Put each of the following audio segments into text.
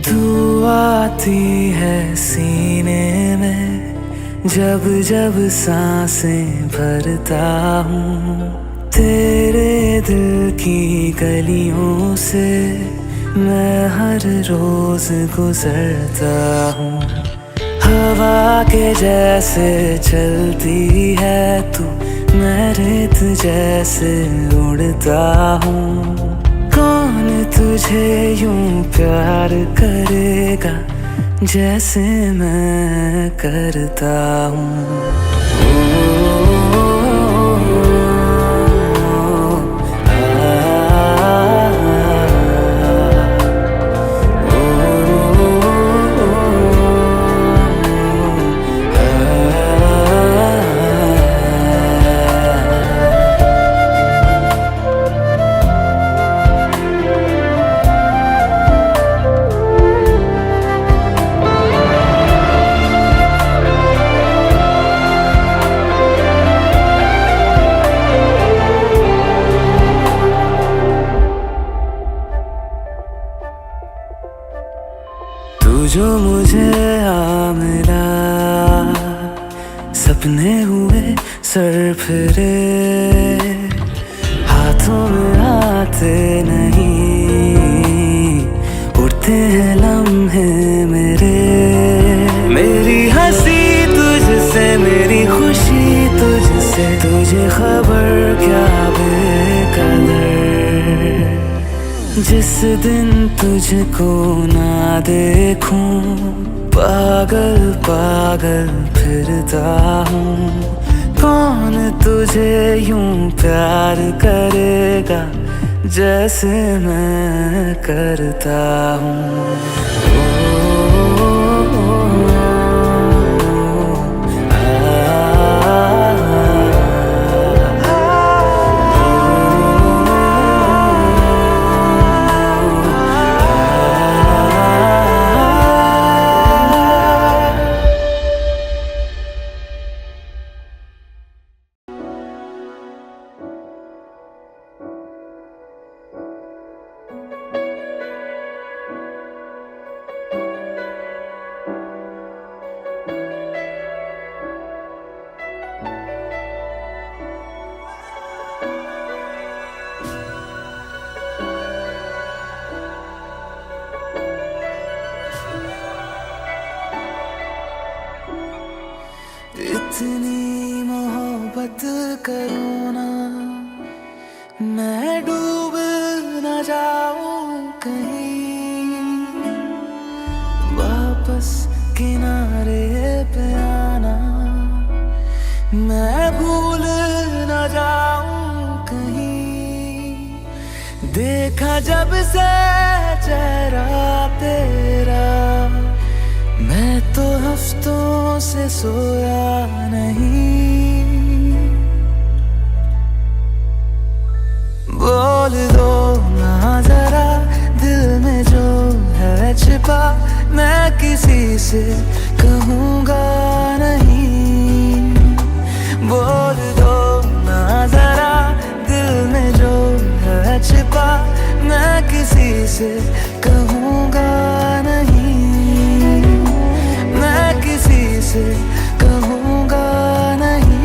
तू आती है सीने में, जब जब सांसें भरता हूँ। तेरे दिल की गलियों से मैं हर रोज गुजरता हूँ। हवा के जैसे चलती है तू, मैं रेत जैसे उड़ता हूँ। कौन तुझे यूं प्यार करेगा जैसे मैं करता हूँ। तू जो मुझे आ मिला, सपने हुए सर फिरे, हाथों में आते नहीं, उड़ते हैं लम्हे मेरे। मेरी हंसी तुझसे, मेरी खुशी तुझसे, तुझे खबर क्या बेकदर। जिस दिन तुझको ना देखूं, पागल पागल फिरता हूँ। कौन तुझे यूं प्यार करेगा जैसे मैं करता हूँ। इतनी मोहब्बत करूँ ना, मैं डूब न जाऊं कहीं। वापस किनारे पे आना, मैं भूल न जाऊं कहीं। देखा जब से चेहरा तेरा, मैं तो हफ्तों से सोया नहीं। बोल दो ना जरा दिल में जो है छिपा, मैं किसी से कहूँगा नहीं। बोल दो ना जरा दिल में जो है छिपा, मैं किसी से कहूँगा नहीं। मैं किसी से कहूँगा नहीं।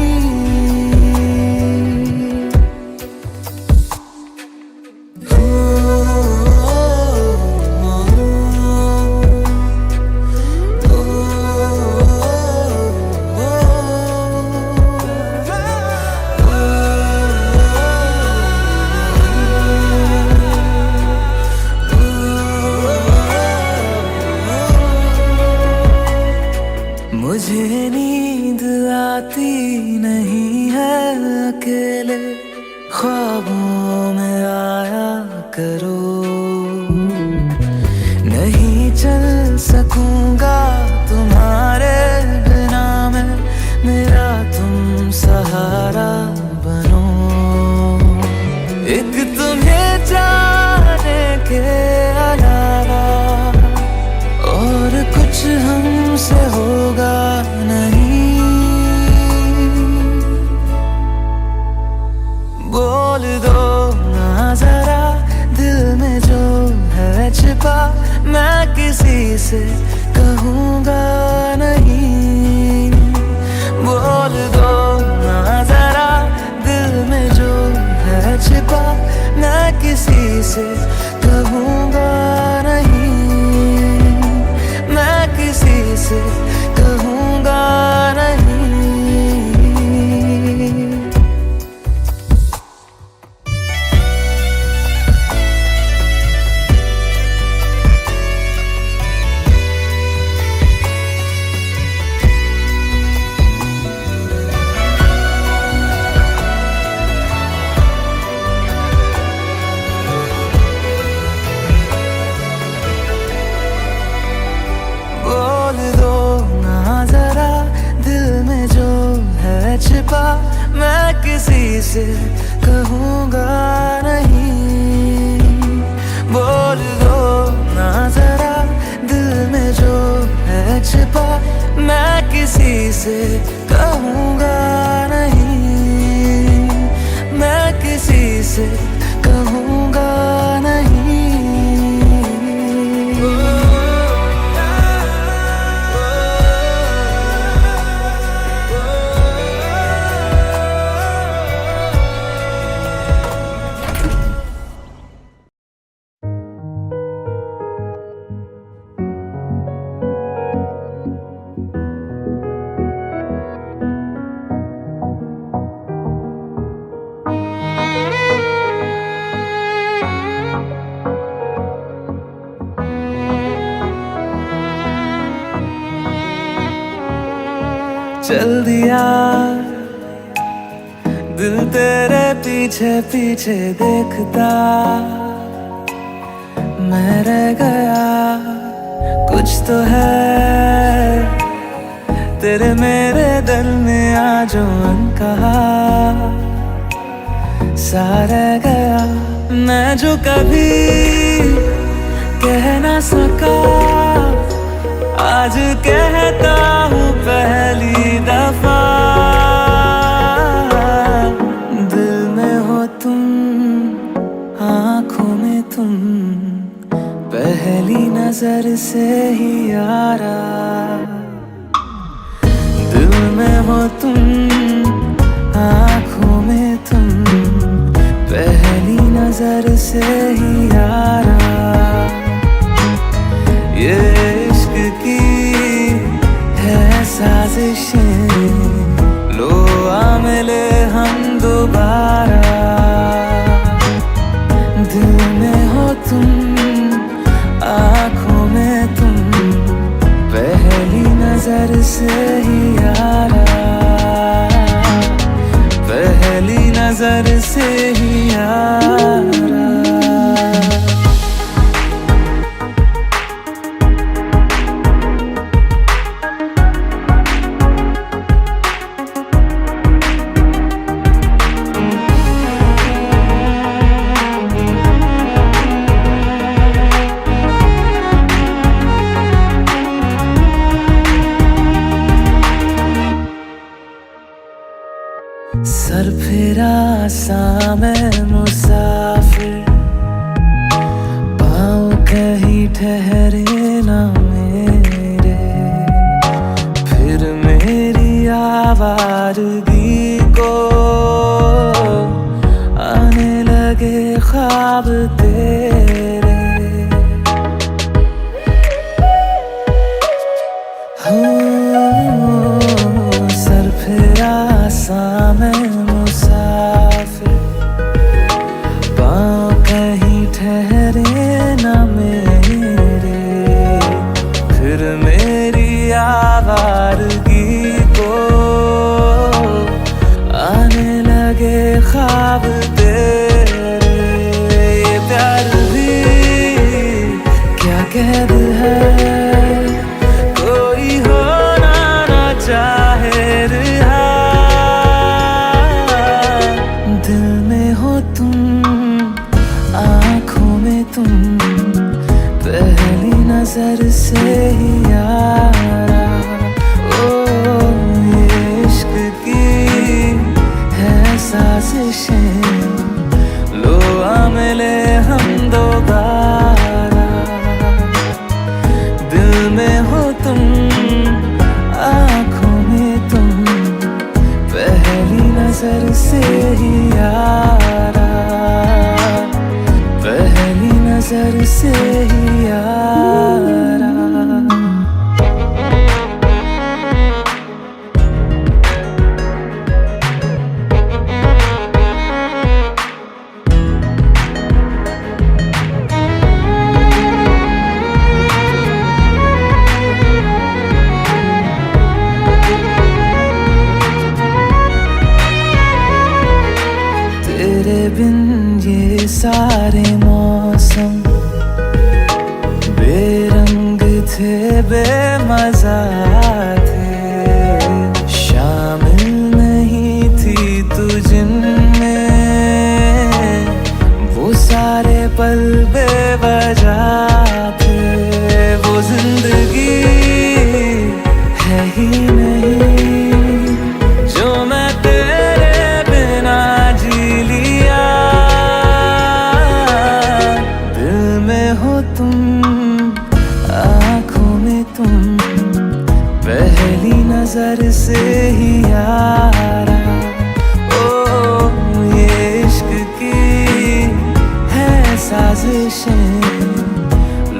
मुझे नींद आती नहीं है अकेले, ख्वाबों में आया करो। नहीं चल सकूंगा तुम्हारे बिना मैं, मेरा तुम सहारा बनो। एक तुम्हें जाने के अलावा और कुछ हमसे होगा नहीं। बोल दो ना जरा दिल में जो है छिपा, मैं किसी से कहूँगा नहीं। बोल दो ना जरा दिल में जो है छिपा, मैं किसी से कहूँगा नहीं, मैं किसी से कहूँगा नहीं। छिपा मैं किसी से कहूँगा नहीं। बोल दो ना जरा दिल में जो है छिपा, मैं किसी से कहूँगा नहीं, मैं किसी से कहूँगा नहीं। चल दिया दिल तेरे पीछे पीछे देखता, मैं रह गया कुछ तो है तेरे मेरे दरमियां जो अनकहा सा रह गया। मैं जो कभी कह ना सका आज कहता हूँ पहली दफा। दिल में हो तुम, आँखों में तुम, पहली नजर से ही यारा। दिल में हो तुम, आँखों में तुम, पहली नजर से ही यारा। ये इश्क की है साजिशें, लो आ मिले हम दोबारा। दिल में हो तुम, आँखों में तुम, पहली नजर से ही यारा, पहली नजर से ही यारा। सर फिरा सा मैं मुसाफिर, पाँव कहीं ठहरे ना मेरे। फिर मेरी आवारगी को आने लगे ख्वाब तेरे। सर फिरा सा मैं मुसाफिर, पाँव कहीं ठहरे ना मेरे। फिर मेरी आवारगी को आने लगे ख्वाब तेरे। ये प्यार भी क्या कैद है, कोई होना ना चाहे रिहा। दिल में हो तुम, आँखों में तुम, पहली नजर से ही यारा। ओ ये इश्क की है साजिशें, लो आ मिले हम दोबारा। दिल नजर से ही यारा। तेरे बिन ये सारे मौसम बेरंग थे, बेमजा थे। शामिल नहीं थी तू जिनमें, वो सारे पल बेवजह थे। वो जिंदगी है ही नहीं जो मैं तेरे बिना जी लिया। दिल में हो तुम, आँखों में तुम, पहली नजर से ही यारा। ओ ये इश्क की है साजिशें,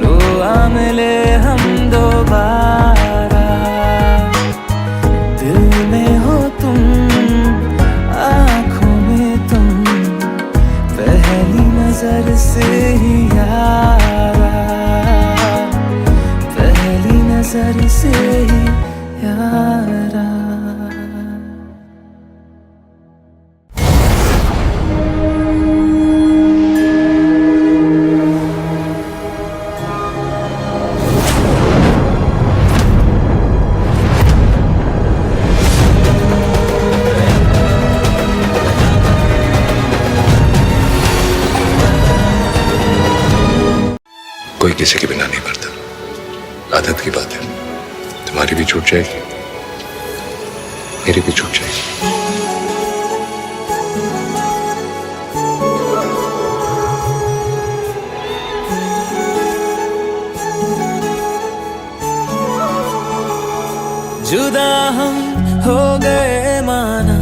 लो आ मिले हम दोबारा। दिल में हो तुम, आँखों में तुम, पहली नजर से ही यारा। पहली नजर से ही यारा। कोई किसी के बिना नहीं मरता, आदत की बात है। तुम्हारी भी छूट जाएगी, मेरी भी छूट जाएगी। जुदा हम हो गए माना,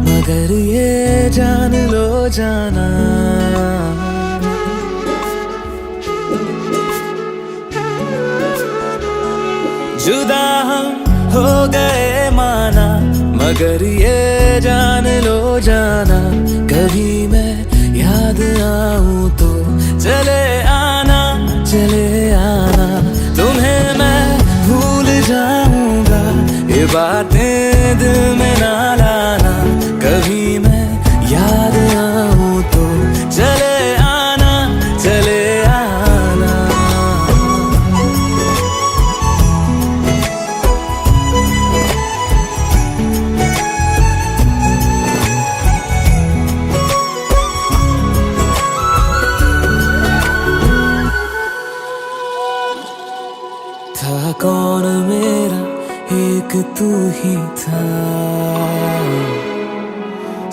मगर ये जान लो जाना। जुदा हम हो गए माना, मगर ये जान लो जाना। कभी मैं याद आऊं तो चले आना, चले आना। तुम्हें मैं भूल जाऊंगा, ये बातें दिल में ना लाना। कभी मैं याद आऊं तो चले आना, चले आना। था कौन मेरा, एक तू ही था।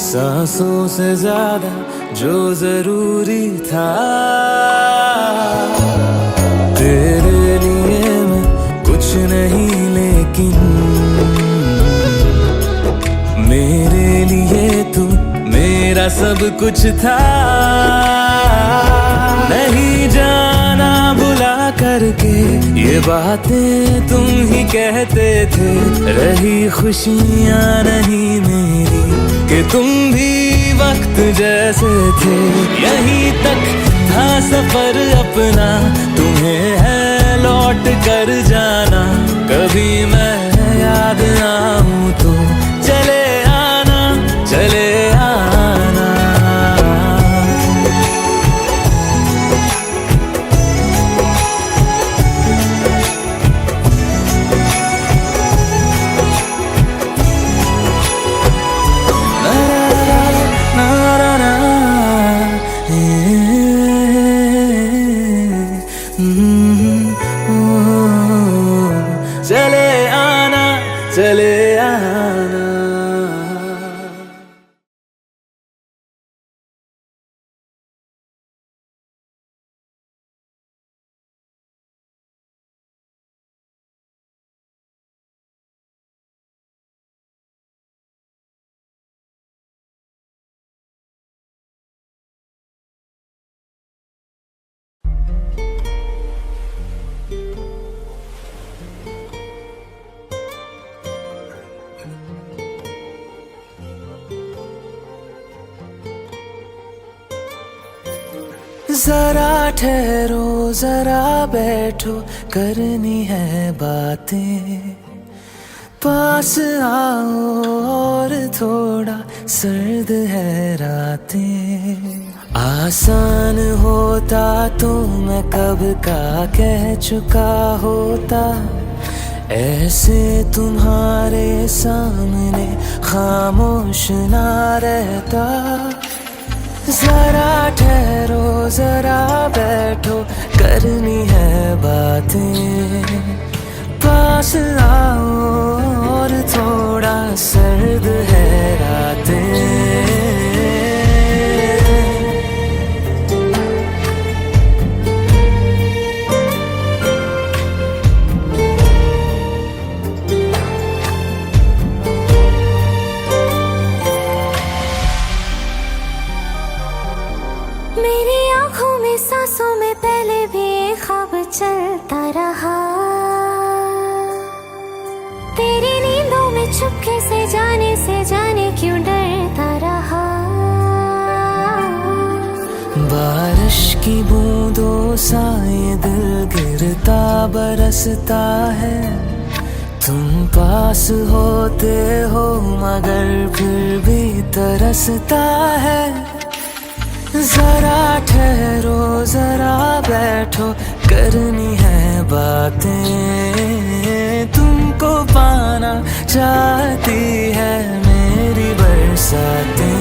सांसों से ज्यादा जो जरूरी था। तेरे लिए मैं कुछ नहीं, लेकिन मेरे लिए तू मेरा सब कुछ था। नहीं जाना बुला करके ये बातें तुम ही कहते थे। रही खुशियाँ नहीं मेरी कि तुम भी वक्त जैसे थे। यहीं तक था सफर अपना, तुम्हें है लौट कर जाना। कभी मैं याद आऊं तो चले आना, चले आना। चले आना, चले आना। जरा ठहरो जरा बैठो करनी है बातें, पास आओ और थोड़ा सर्द है रातें। आसान होता तो मैं कब का कह चुका होता, ऐसे तुम्हारे सामने खामोश ना रहता। जरा ठहरो जरा बैठो करनी है बातें, पास आओ और थोड़ा सर्द है रातें। मेरी आंखों में सांसों में पहले भी एक ख्वाब चलता रहा, तेरी नींदों में चुपके से जाने क्यों डरता रहा। बारिश की बूंदों सा ये दिल गिरता बरसता है, तुम पास होते हो मगर फिर भी तरसता है। जरा ठहरो जरा बैठो करनी है बातें, तुमको पाना चाहती है मेरी बरसातें।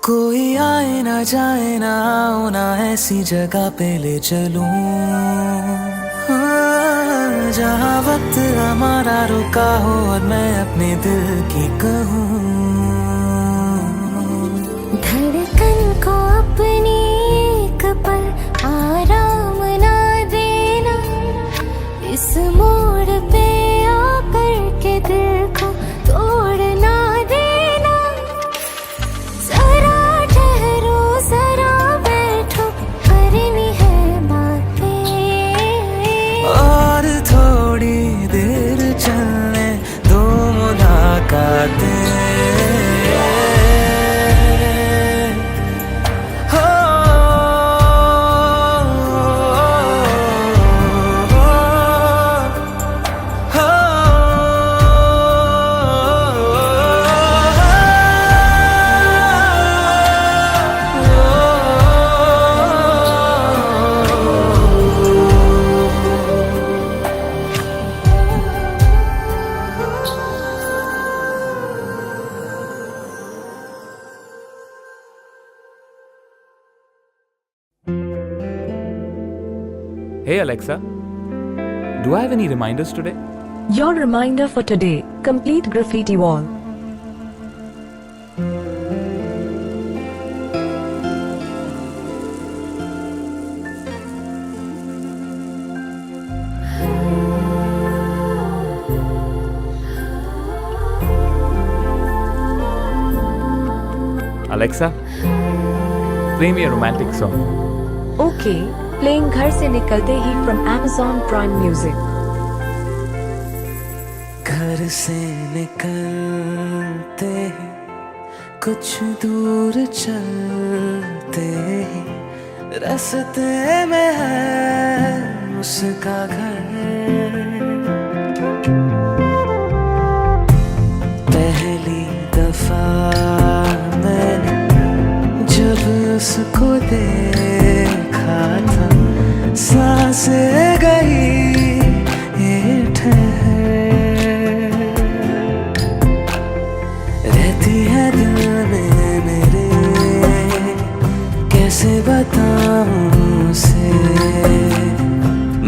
कोई आए ना जाए ना आओ ना ऐसी जगह पे ले चलूं, हाँ, जहाँ वक्त हमारा रुका हो और मैं अपने दिल की कहूँ। धड़कन को अपनी एक पल आराम ना देना, इस मोड़ पे आकर के दिल को तोड़ ना देना। जरा ठहरो जरा बैठो करनी है बातें, और थोड़ी देर चलने दो मुलाकातें। Hey Alexa, do I have any reminders today? Your reminder for today, complete graffiti wall. Alexa, play me a romantic song. Okay, playing घर से निकलते ही from Amazon Prime Music. घर से निकलते ही कुछ दूर चलते ही रास्ते में है उसका घर। पहली दफा मैंने जब उसको देखा था, सांसें गई ये ठहर, रहती है दिल में मेरे, कैसे बताऊं उसे,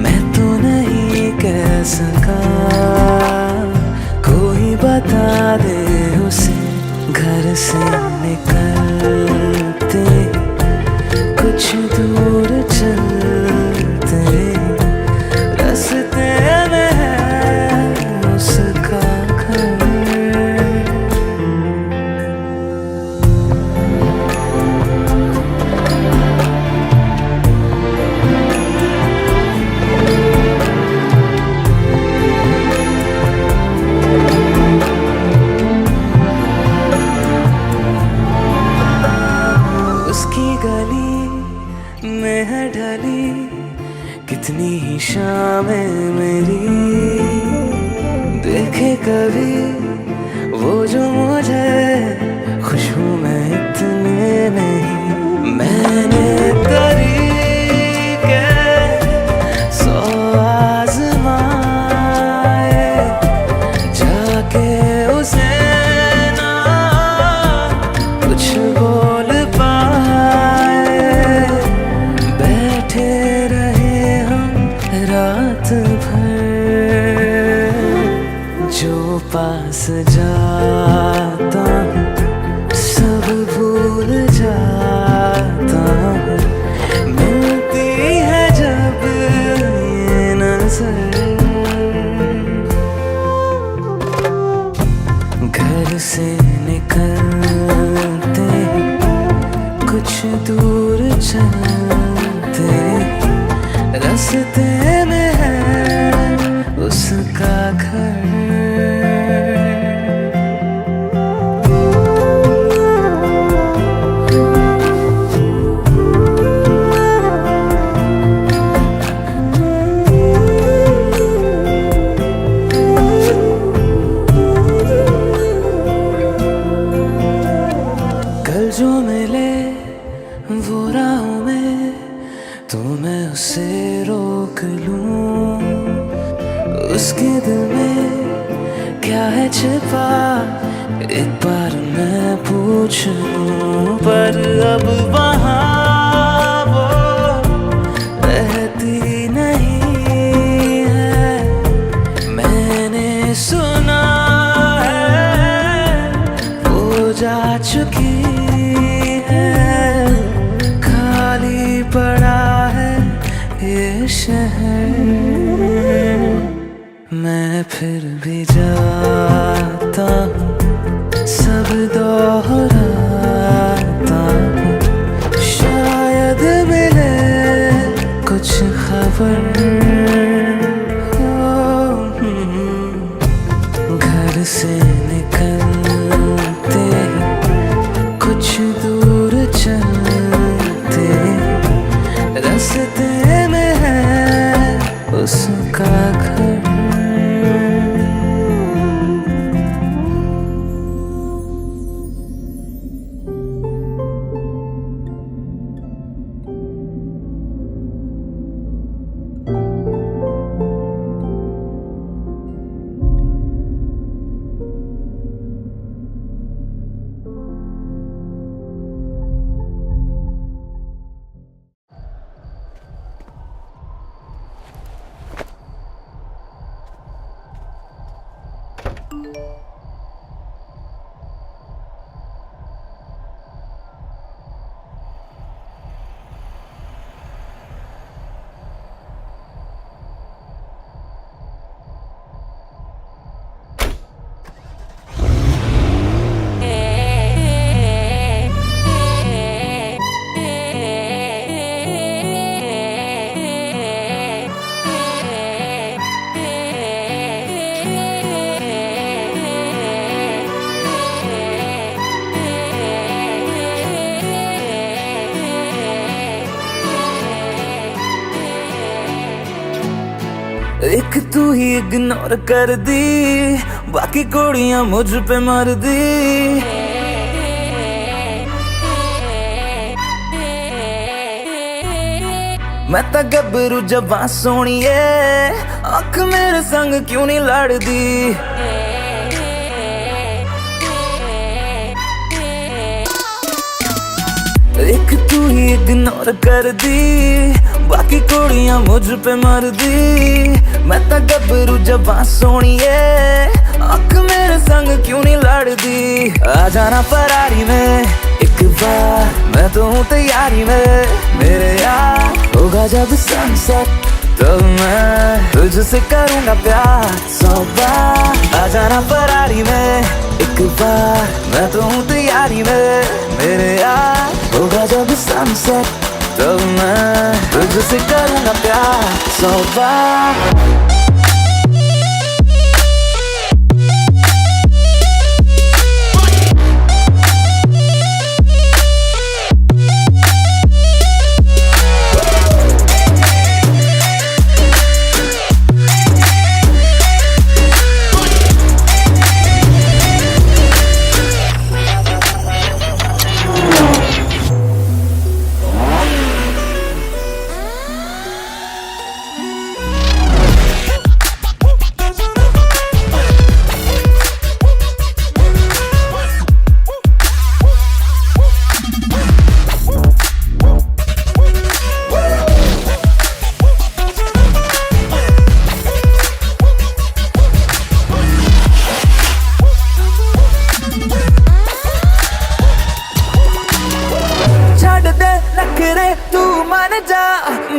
मैं तो नहीं कह सका, कोई बता दे उसे। घर से निकलते में है ढली कितनी ही शामें मेरी, देखे कभी वो जो मुझे खुशबू में इतने नहीं। मैंने तरीके 100 आज़माए, जाके उसे ना कुछ बोल पाए। बैठे रहे हम रात भर, जो पास जाता हूँ सब भूल जाता हूँ। मिलती है जब ये नजर, घर से निकलते कुछ दूर चलते, रास्ते में है उसका घर। कल जो मिले वो राहों में, तो मैं उसे रोक लूं। उसके दिल में क्या है छिपा, एक बार मैं पूछ लूं। पर अब वहाँ वो रहती नहीं है, मैंने सुना है वो जा चुकी है। खाली पड़ा है ये शहर, मैं फिर भी जाता हूँ, सब दोहराता हूँ। शायद मिले कुछ खबर, घर से निकलते कुछ दूर चलते, रास्ते में है उसका घर। एक तू ही इग्नोर कर दी, बाकी कुड़ियां मुझ पे मर दी। मैं तो गबरू जबां सोनिए, अख मेरे संग क्यों नहीं लड़दी। एक तू ही इग्नोर कर दी, बाकी कुड़ियां मुझ पे मर दी। मैं तो गबरू जबां सोनिए, अख मेरे संग क्यों नहीं लड़दी। आ जाना फरारी में एक बार, मैं तो हूँ तैयारी में मेरे यार। होगा जब सनसेट तब मैं तुझसे करूँगा प्यार 100 बार। आ जाना फरारी में एक बार, मैं तो हूँ तैयारी में मेरे यार। होगा जब सनसेट तब मैं तुझसे करूँगा प्यार 100 बार।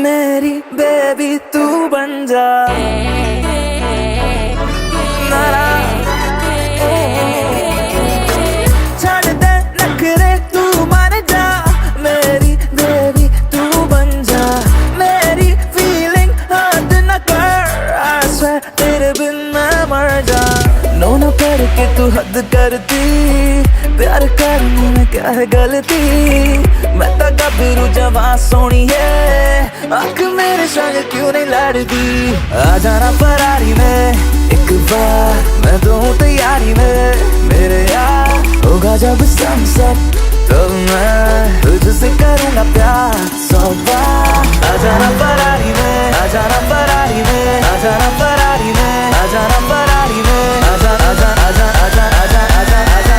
मेरी बेबी तू बन जा नारा छड़ दे नखरे तू बन जा मेरी बेबी तू बन जा मेरी फीलिंग हद न कर I swear तेरे बिन मैं मर जा नो न पढ़ के तू हद करती प्यार करने में क्या है गलती मैं तो गबरू जवां सोनी है आँख मेरे संग क्यों नहीं लड़ती आ जाना फरारी में एक बार मैं तो हूँ तैयारी में मेरे यार होगा जब सनसेट तो मैं तुझसे करूँगा प्यार 100 बार आ जाना फरारी में आ जाना फरारी में आ जाना फरारी में आ जाना फरारी में आ जा आ जा आ जा आ जा आ जा आ जा आ जा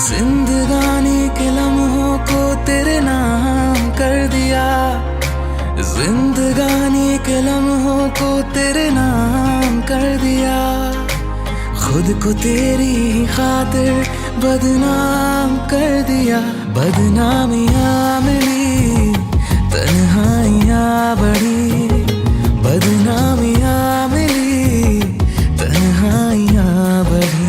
जिंदगानी के लम्हों को तेरे नाम कर दिया जिंदगानी के लम्हों को तेरे नाम कर दिया खुद को तेरी खातिर बदनाम कर दिया बदनामियाँ मिली तन्हाइयाँ बढ़ी बदनामियाँ मिली तन्हाइयाँ बढ़ी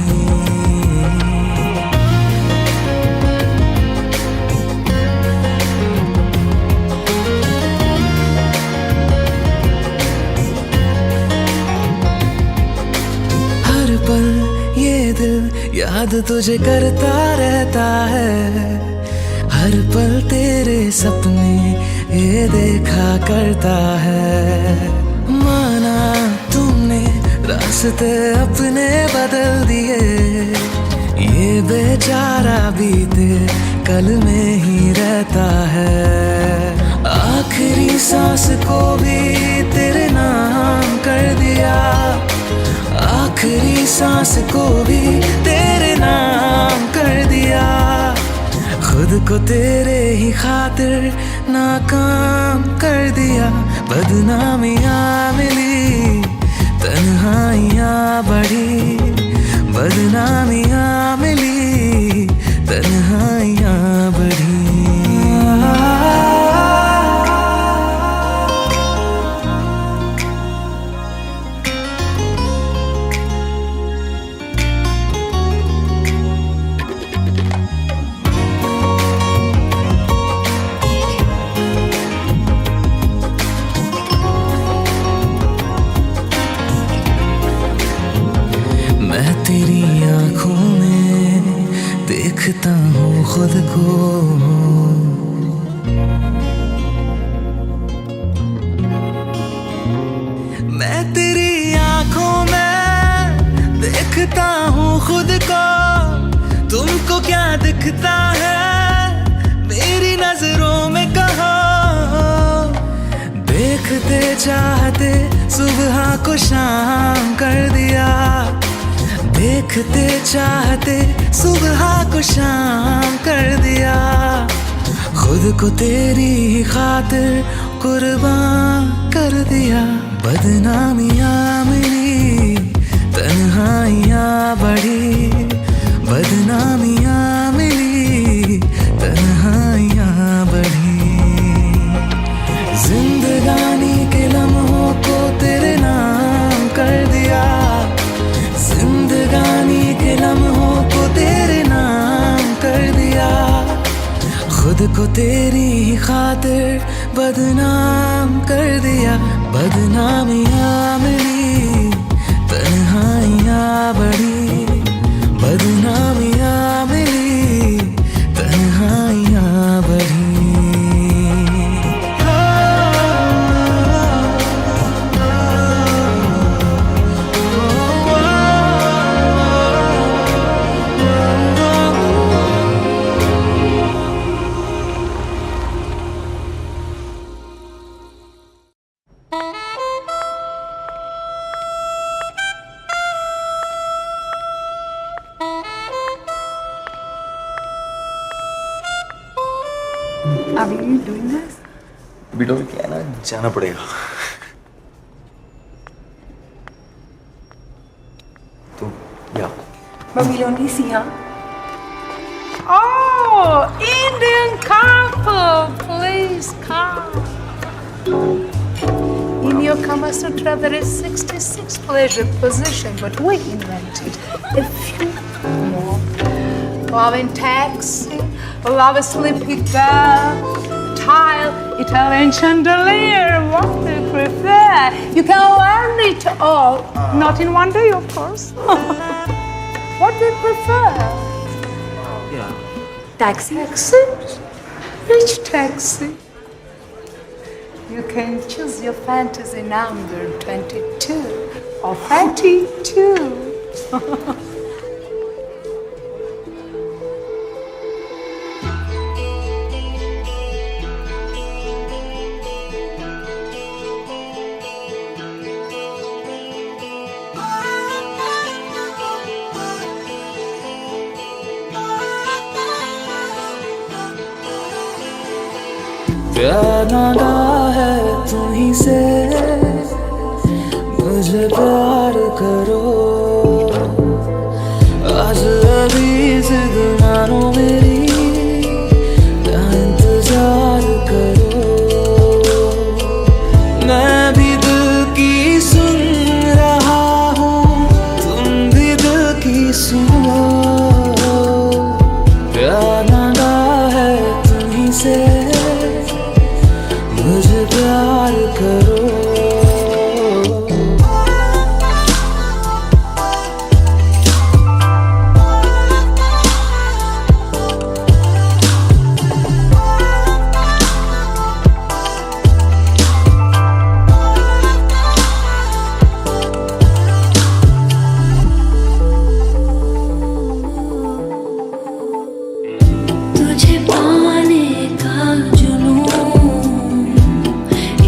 याद तुझे करता रहता है हर पल तेरे सपने ये देखा करता है माना तुमने रास्ते अपने बदल दिए ये बेचारा बीते कल में ही रहता है आखिरी सांस को भी तेरे नाम कर दिया आखिरी सांस को भी तेरे नाम कर दिया खुद को तेरे ही खातिर नाकाम कर दिया बदनामियाँ मिली तन्हाइयाँ बढ़ी बदनामियाँ मिली तन्हाइयाँ बढ़ी तेरी आँखों में देखता हूँ खुद को मैं तेरी आँखों में देखता हूँ खुद को तुमको क्या दिखता है मेरी नजरों में कहो देखते चाहते सुबह को शाम कर दिया देखते चाहते सुबह को शाम कर दिया खुद को तेरी खातिर कुर्बान कर दिया बदनामियाँ मिली तन्हाइयाँ बढ़ी बदनामियाँ मिली तन्हाइयाँ बढ़ी जिंदगानी के लम्हों को तेरे नाम कर दिया जिंदगानी के लम्हों को तेरे नाम कर दिया खुद को तेरी ही खातिर बदनाम कर दिया, बदनामियां मिली, तन्हाइयां बढ़ी, बदनामियां मिली, तन्हाइयां बढ़ी। Are you doing this? बिडोर क्या है ना, जाना पड़ेगा। तो या But we'll only see her. Oh, Indian couple, please come. In your Kama Sutra, there is 66 pleasure position, but we invented a few more. Love in taxi, love a sleepy girl, tile, Italian chandelier, what do you prefer? You can learn it all, not in one day, of course. What do you prefer? Taxi? Taxi? Which taxi? You can choose your fantasy number 22 or 32. प्यार नागा है तुम्हीं से, मुझे प्यार करो, आज अभी जिद मानो मेरी, ना इंतजार करो। मैं भी दिल की सुन रहा हूँ, तुम भी दिल की सुनो। प्यार नागा है तुम्हीं से, मुझे प्यार करो। तुझे पाने का जुनून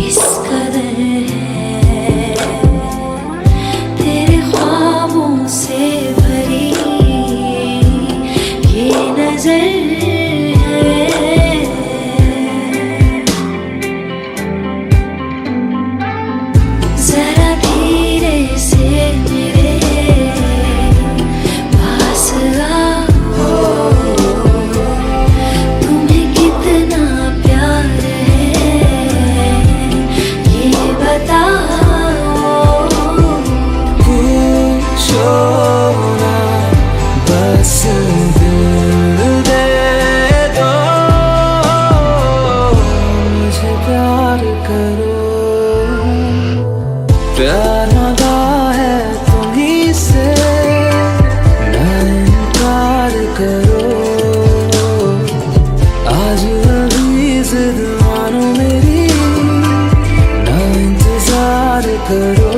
इस कदर है, तेरे ख्वाबों से भरी ये नजर है। जरा धीरे से मेरे पास आओ, तुम्हें कितना प्यार है ये बताओ। पूछो ना, बस दिल दे दो, मुझे प्यार करो। प्यार नागा है तुम्हीं से, ना इनकार करो। आज अभी जिद मानो मेरी, ना इंतजार करो।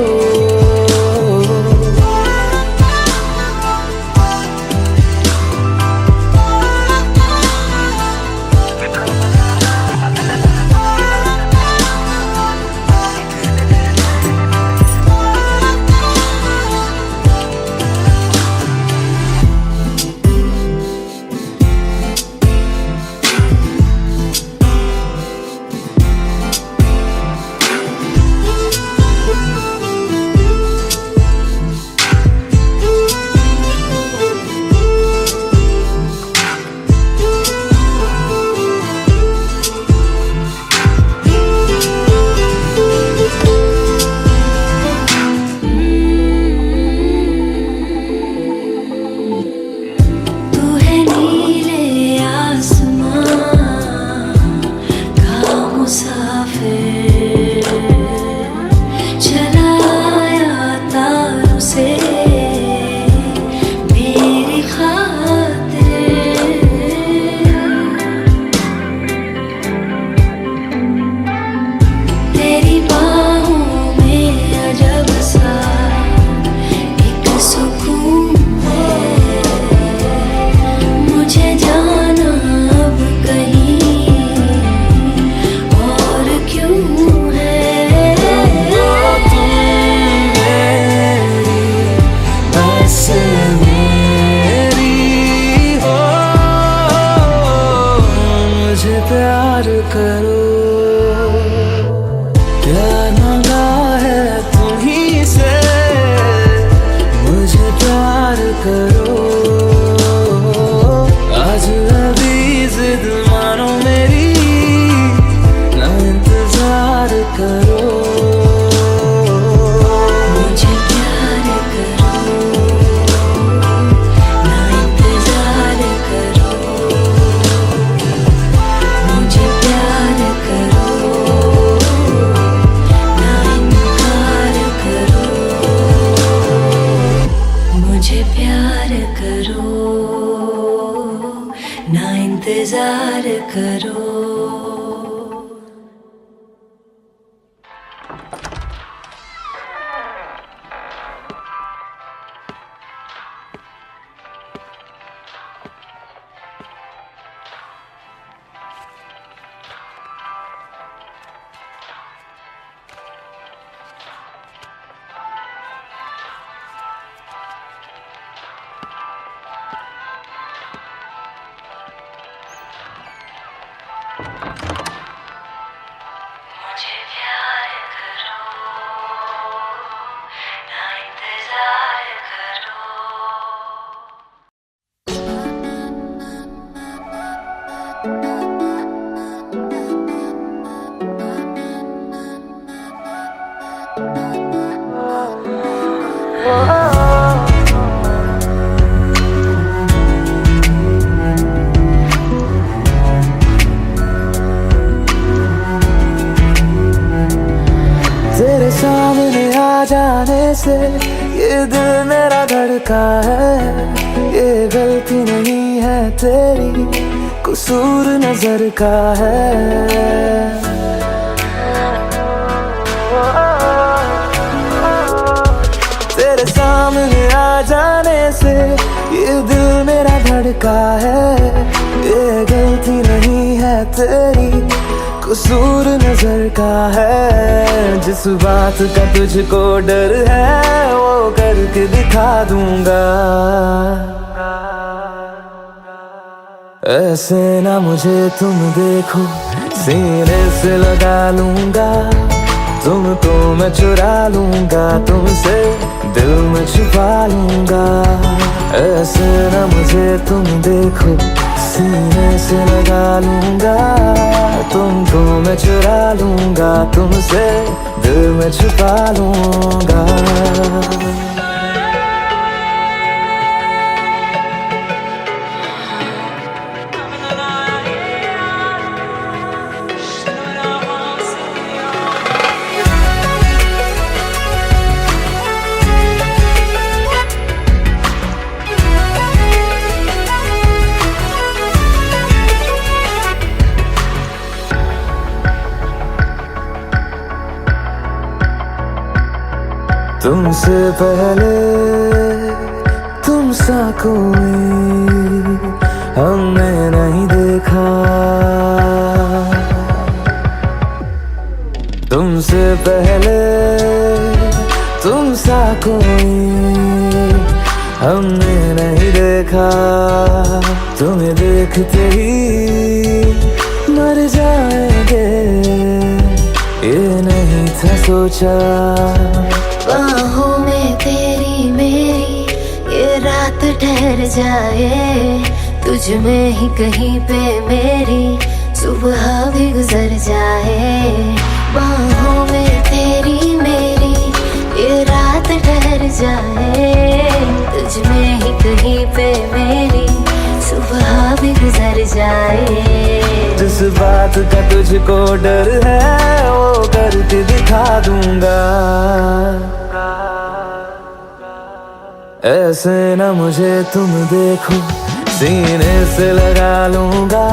करो, प्यार मांगा है तुम्हीं से, मुझे प्यार करो। आज अभी जिद मानो मेरी, ना इंतजार करो। मुझे प्यार करो, ना इंतजार करो। मुझे प्यार करो, ना इनकार करो। मुझे प्यार करो, ना इंतजार करो। मुझे प्यार करो, ना इंतजार करो। तेरे सामने आ जाने से ये दिल मेरा धड़का है। ये गलती नहीं है तेरी, कसूर नजर का है। तेरे सामने आ जाने से ये दिल मेरा धड़का है। ये गलती नहीं है तेरी, कसूर नजर का है। जिस बात का तुझको डर है वो करके दिखा दूंगा। ऐसे ना मुझे तुम देखो, सीने से लगा लूंगा। तुमको मैं चुरा लूंगा, तुमसे दिल में छुपा लूंगा। ऐसे ना मुझे तुम देखो, सीने से लगा लूंगा। तुमको मैं चुरा लूंगा, तुमसे दिल में छुपा लूंगा। तुमसे पहले तुम सा कोई हमने नहीं देखा। तुमसे पहले तुम सा कोई हमने नहीं देखा। तुम्हें देखते ही मर जाएंगे, ये नहीं था सोचा। बाहों में तेरी मेरी ये रात ठहर जाए। तुझ में ही कहीं पे मेरी सुबह भी गुजर जाए। बाहों में तेरी मेरी ये रात ठहर जाए। तुझ में ही कहीं पे मेरी सुबह भी गुजर जाए। जिस बात का तुझको डर है वो करके दिखा दूंगा। ऐसे ना मुझे तुम देखो, सीने से लगा लूंगा।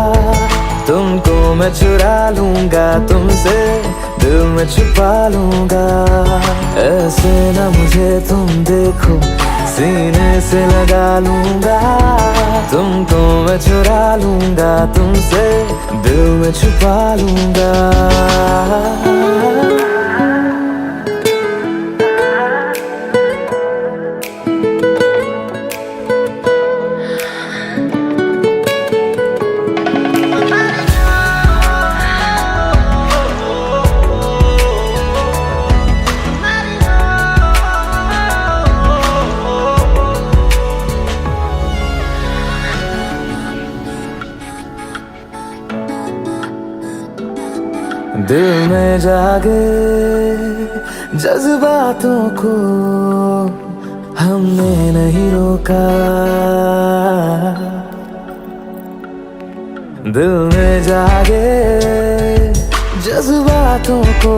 तुमको मैं चुरा लूंगा, तुमसे दिल में छुपा लूंगा। ऐसे ना मुझे तुम देखो, सीने से लगा लूंगा। तुमको मैं चुरा लूंगा, तुमसे दिल में छुपा लूंगा। दिल में जागे जज्बातों को हमने नहीं रोका, दिल में जागे जज्बातों को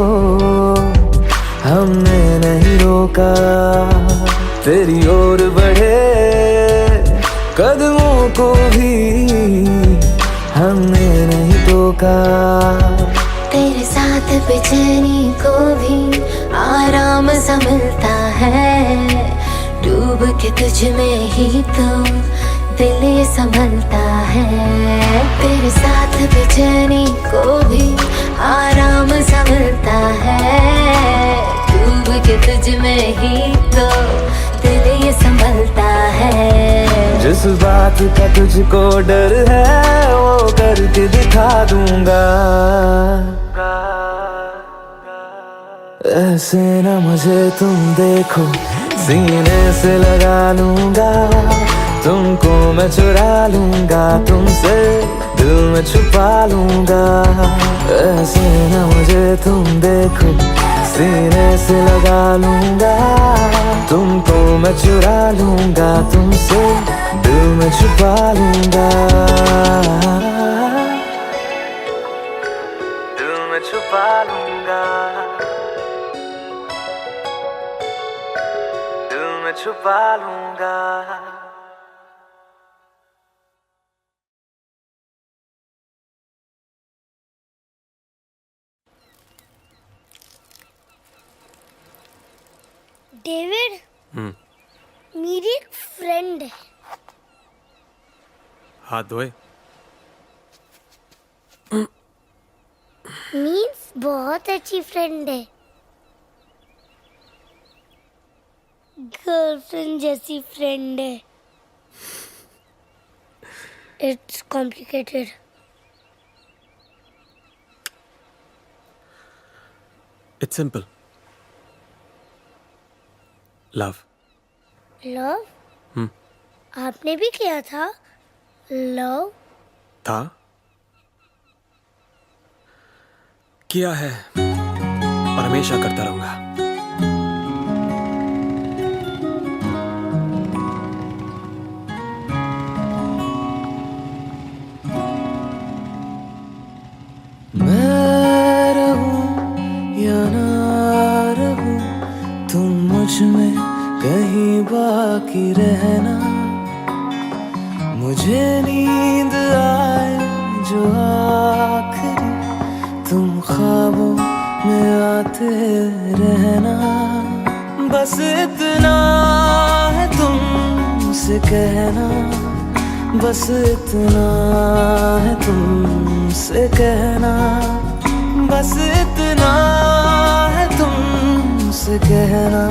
हमने नहीं रोका। तेरी ओर बढ़े कदमों को भी हमने नहीं टोका। तेरे साथ बेचैनी को भी आराम सा मिलता है, डूब के तुझ में ही तो दिल ये संभलता है। तेरे साथ बेचैनी को भी आराम सा मिलता है, डूब के तुझ में ही तो दिल ये संभलता है। जिस बात का तुझको डर है वो करके दिखा दूंगा। ऐसे न मुझे तुम देखो, सीने से लगा लूंगा, तुमको मैं चुरा लूंगा, तुमसे दिल में छुपा लूंगा। ऐसे न मुझे तुम देखो, सीने से लगा लूंगा, तुमको मैं चुरा लूंगा, तुमसे दिल में छुपा लूंगा, दिल में छुपा लूंगा, दिल में छुपा लूंगा। डेविड, मेरी एक फ्रेंड है। हाथ धोए। मीन्स बहुत अच्छी फ्रेंड है, गर्लफ्रेंड जैसी फ्रेंड है। It's complicated. It's simple. Love. Love? आपने भी किया था लव? था, किया है और हमेशा करता रहूंगा। मैं रहूं या ना रहूं, तुम मुझ में कहीं बाकी रहना। मुझे नींद आए जो आखिरी, तुम ख्वाबों में आते रहना। बस इतना है तुमसे कहना, बस इतना है तुमसे कहना, बस इतना है तुमसे कहना,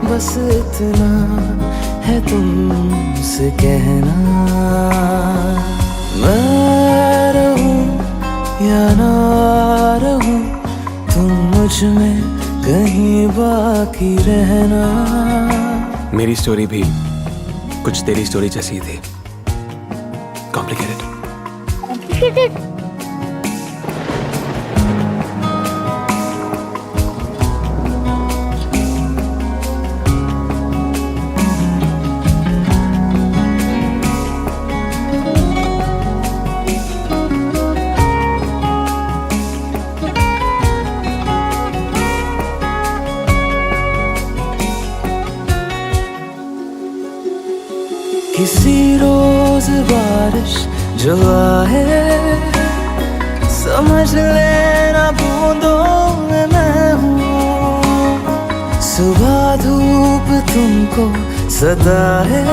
बस इतना है तुमसे कहना। मैं रहूं या ना रहूं, तुम मुझ में कहीं बाकी रहना। मेरी स्टोरी भी कुछ तेरी स्टोरी जैसी थी। कॉम्प्लिकेटेड। कॉम्प्लिकेटेड? किसी रोज बारिश जो आए, समझ लेना बूंदों में मैं हूँ। सुबह धूप तुमको सदा है,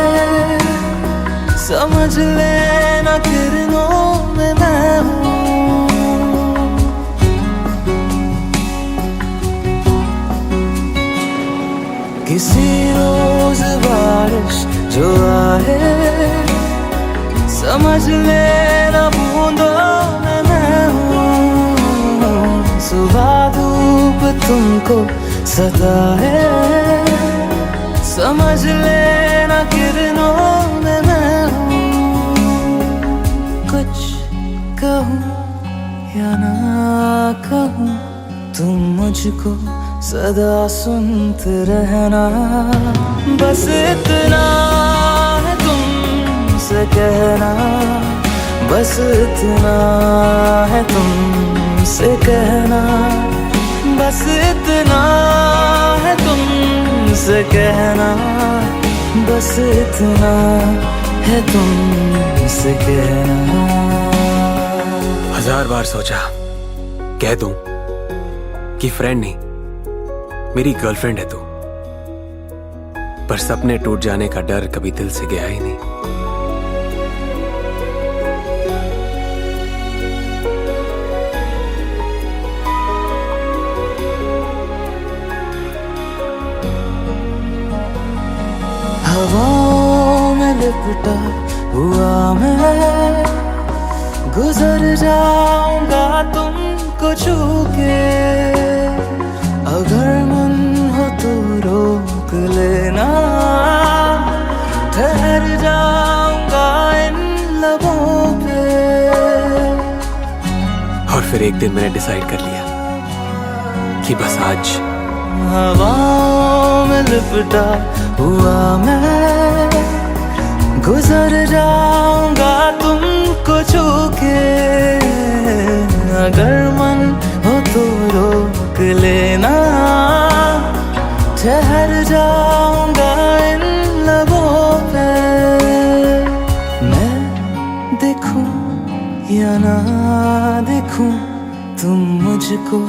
समझ लेना किरणों में मैं हूँ। किसी रोज बारिश जो आए, समझ लेना बूंदों में मैं हूँ। सुबह धूप तुमको सदा है, समझ लेना किरणों में मैं हूँ। कुछ कहूँ या ना कहूँ, तुम मुझको सदा सुनते रहना। बस इतना है तुमसे कहना, बस इतना है तुमसे कहना, बस इतना है तुमसे कहना, बस इतना है तुमसे कहना। 1000 बार सोचा कह दूं कि फ्रेंड नहीं मेरी गर्लफ्रेंड है तू, पर सपने टूट जाने का डर कभी दिल से गया ही नहीं। हवाओं में लिपटा हुआ मैं गुजर जाऊंगा तुमको छू के, अगर मन हो तो रोक लेना, ठहर जाऊंगा इन लबों पे। और फिर एक दिन मैंने डिसाइड कर लिया कि बस आज हवाओं में लिपटा हुआ मैं गुजर जाऊंगा तुमको छू के, अगर मन हो तो रोक लेना, ठहर जाऊंगा इन लबों पे। मैं देखूं या ना देखूं, तुम मुझको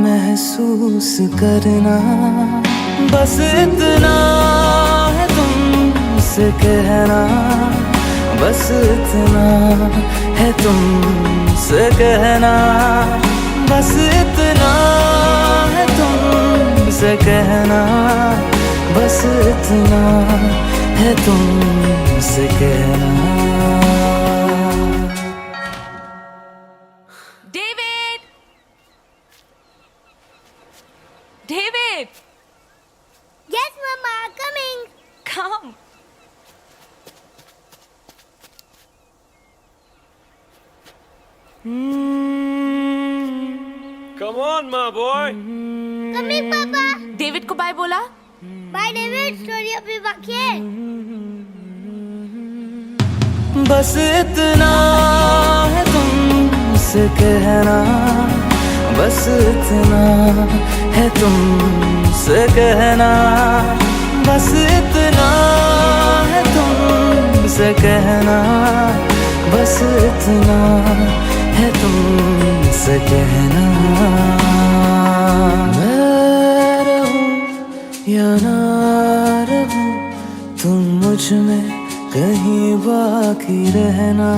महसूस करना। बस इतना है तुमसे कहना, बस इतना है तुमसे कहना, बस इतना है तुमसे कहना, बस इतना है तुमसे कहना। David! David! Yes, Mama, coming. Come. Come on, my boy. Coming, Papa. David को बाय बोला? Bye, David. स्टोरी अभी बाकी है। बस इतना है तुमसे कहना, बस इतना है तुमसे कहना, बस इतना है तुमसे कहना, बस इतना है तुमसे कहना। मैं रहूं या ना रहूं, तुम मुझ में कहीं बाकी रहना।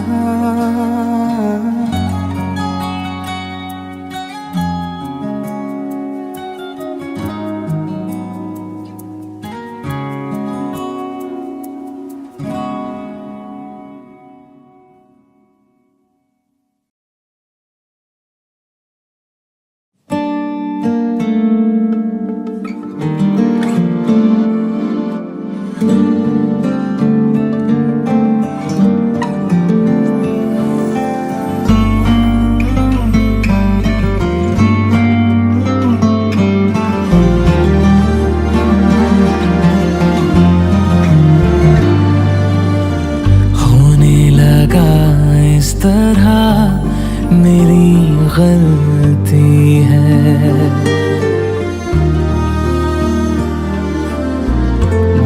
गलती है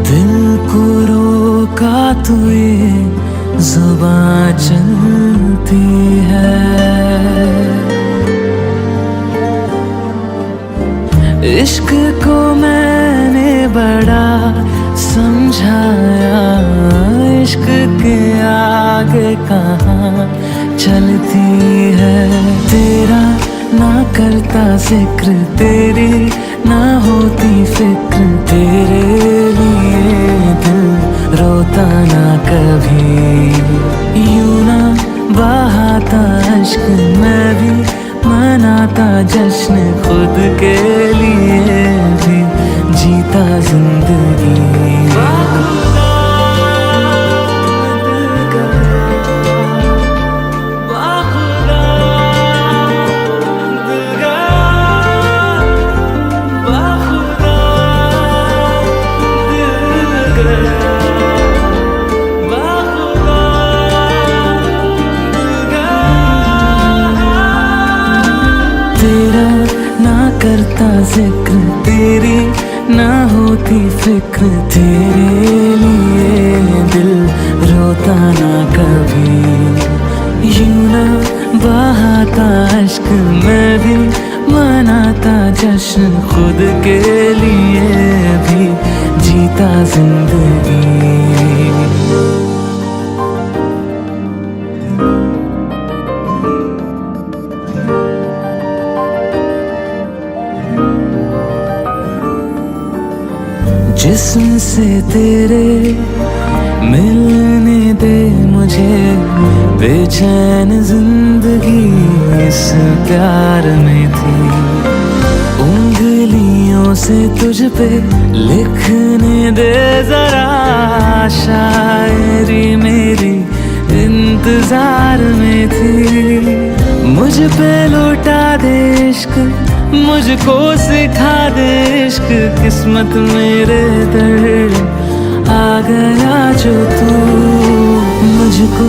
दिल को रोका तो ये जुबां चलती है। इश्क को मैंने बड़ा समझाया, इश्क के आगे कहाँ चलती है। तेरा ना करता जिक्र, तेरी ना होती फिक्र, तेरे लिए दिल रोता ना कभी। यूं ना बहाता अश्क, मैं भी मनाता जश्न, खुद के लिए भी जीता जिंदगी। करता जिक्र तेरी, ना होती फिक्र तेरे लिए दिल रोता ना कभी। यूं ना बहाता अश्क मैं भी मनाता जश्न खुद के लिए भी जीता जिंदगी। जिस्म से तेरे मिलने दे मुझे, बेचैन जिंदगी इस प्यार में थी। उंगलियों से तुझ पे लिखने दे जरा, शायरी मेरी इंतजार में थी। मुझ पे लौटा दे इश्क, मुझको सिखा दे इश्क, किस्मत मेरे दर आ गया जो तू। मुझको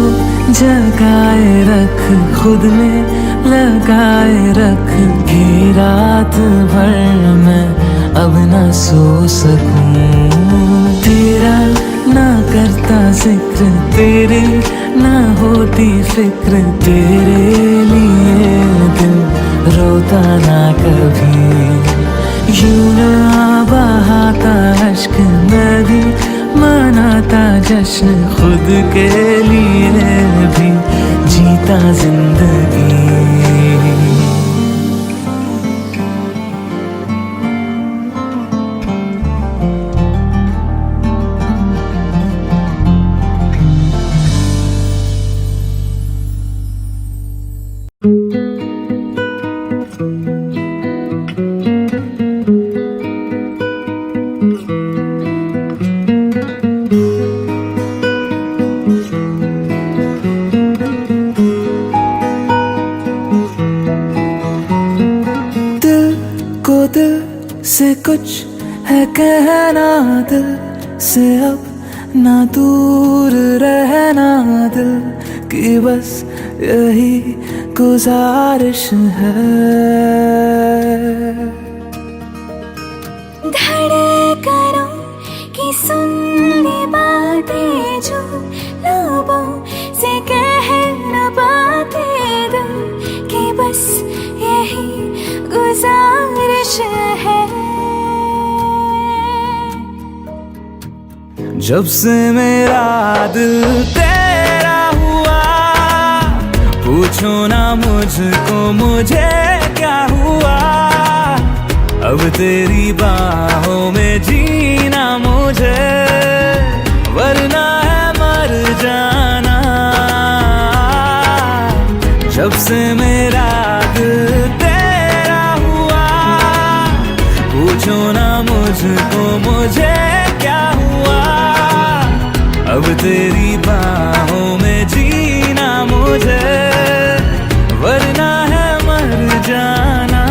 जगाए रख, खुद में लगाए रख, कि रात भर मैं अब ना सो सकूं। तेरा ना करता जिक्र तेरी, ना होती फिक्र तेरे लिए दिल रोता ना कभी। यूं ना बहाता अश्क मैं भी मनाता जश्न खुद के लिए भी जीता जिंदगी। से कुछ है कहना, दिल से अब ना दूर रहना, दिल की बस यही गुजारिश है। धड़कनों की सुन ली बातें जो लबों से कह न पाते, दिल की बस यही गुजारिश है। जब से मेरा दिल तेरा हुआ, पूछो ना मुझको मुझे क्या हुआ। अब तेरी बाहों में जीना मुझे, वरना है मर जाना। जब से मेरा दिल तेरा हुआ, पूछो ना मुझको मुझे क्या हुआ। अब तेरी बाहों में जीना मुझे, वरना है मर जाना।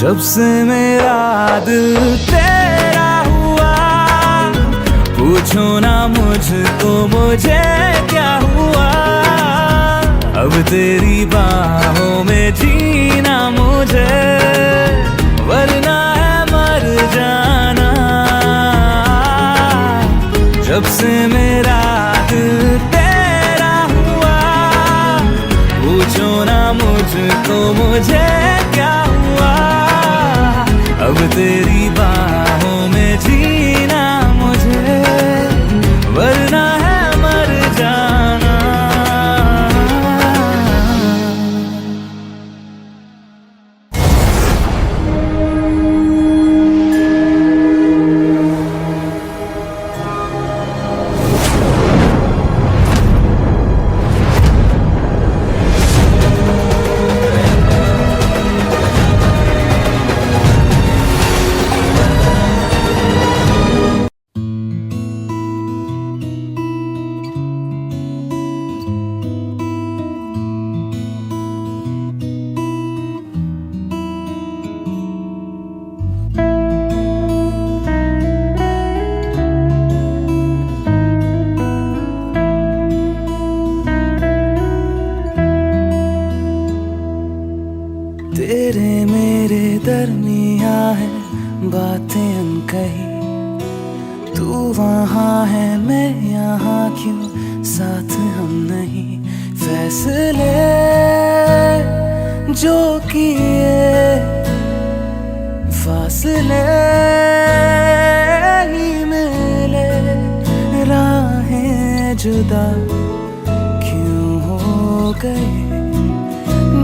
जब से मेरा दिल तेरा हुआ, पूछो ना मुझको मुझे क्या हुआ। अब तेरी बाहों में जीना मुझे, वरना है मर जाना। जब से मेरा दिल तेरा हुआ, पूछो ना मुझे मुझको मुझे क्या हुआ, अब तेरी बाहों में जीना मुझे, वरना है मर जाना। तेरे मेरे दरमिया है बातें अनकही, तू वहाँ है मैं यहाँ, क्यों साथ हम नहीं। फैसले जो किए फासले ही मिले, राहें जुदा क्यों हो गई।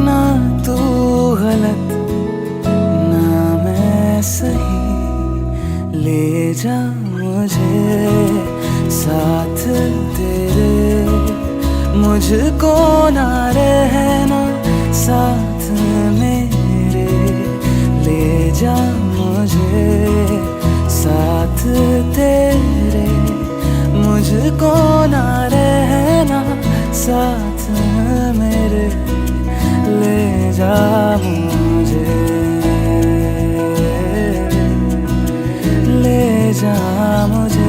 ना तू गलत ना मैं सही, ले जा मुझे साथ तेरे, मुझको ना रहना साथ मेरे, ले जा मुझे साथ तेरे, मुझको ना रहना साथ मेरे, ले जा मुझे, ले जा मुझे।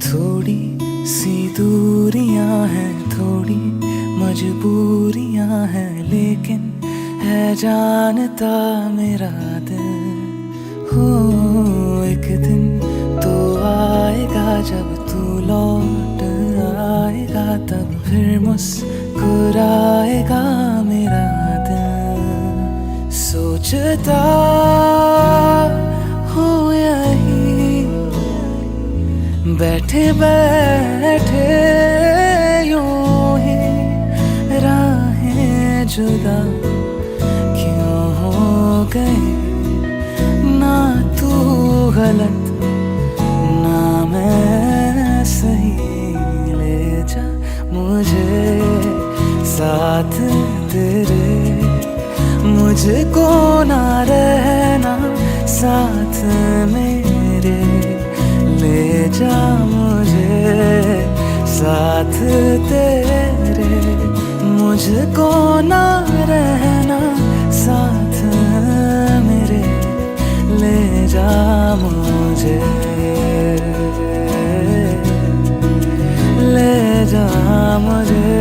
थोड़ी सी दूरियां हैं, थोड़ी मजबूरियां हैं, लेकिन है जानता मेरा दिल। हो एक दिन तो आएगा जब तू लौट आएगा, तब फिर मुस्कुराएगा मेरा दिल। सोचता हो यही बैठे बैठे यूं ही, राहें जुदा क्यों हो गई। ना तू गलत ना मैं सही, ले जा मुझे साथ तेरे, मुझको ना रहना साथ मेरे, ले जा मुझे साथ तेरे, मुझको ना रहना साथ मेरे, ले जा मुझे, ले जा मुझे।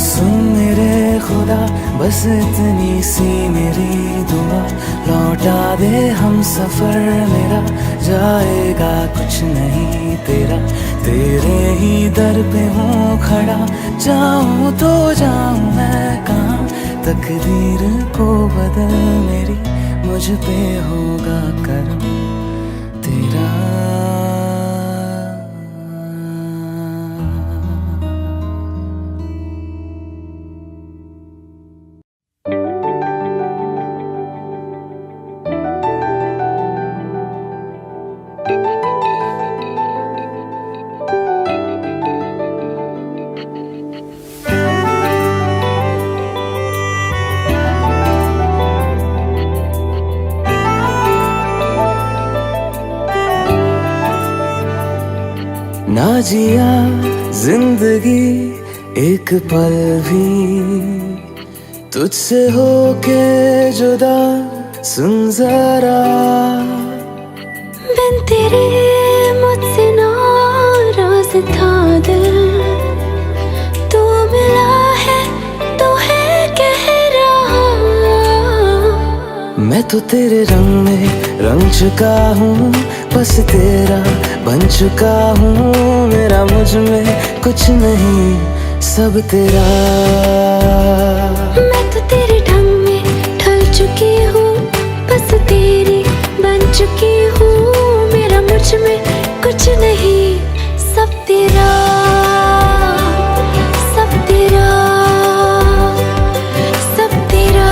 सुन मेरे खुदा बस इतनी सी मेरी दुआ, लौटा दे हम सफर मेरा, जाएगा कुछ नहीं तेरा, तेरे ही दर पे हूँ खड़ा। जाऊँ तो जाऊँ मैं कहाँ, तकदीर को बदल मेरी, मुझ पे होगा करम तेरा। ना जिया जिंदगी एक पल भी तुझसे होके जुदा सुन जरा, बिन तेरे मुझसे नाराज था दिल, तू मिला है तो है कह रहा। मैं तो तेरे रंग में रंग चुका हूँ, बस तेरा बन चुका हूँ। मेरा मुझ में कुछ नहीं, सब तेरा। मैं तो तेरे ढंग में ढल चुकी हूँ, बस तेरी बन चुकी हूँ। मेरा मुझ में कुछ नहीं, सब तेरा, सब तेरा, सब तेरा,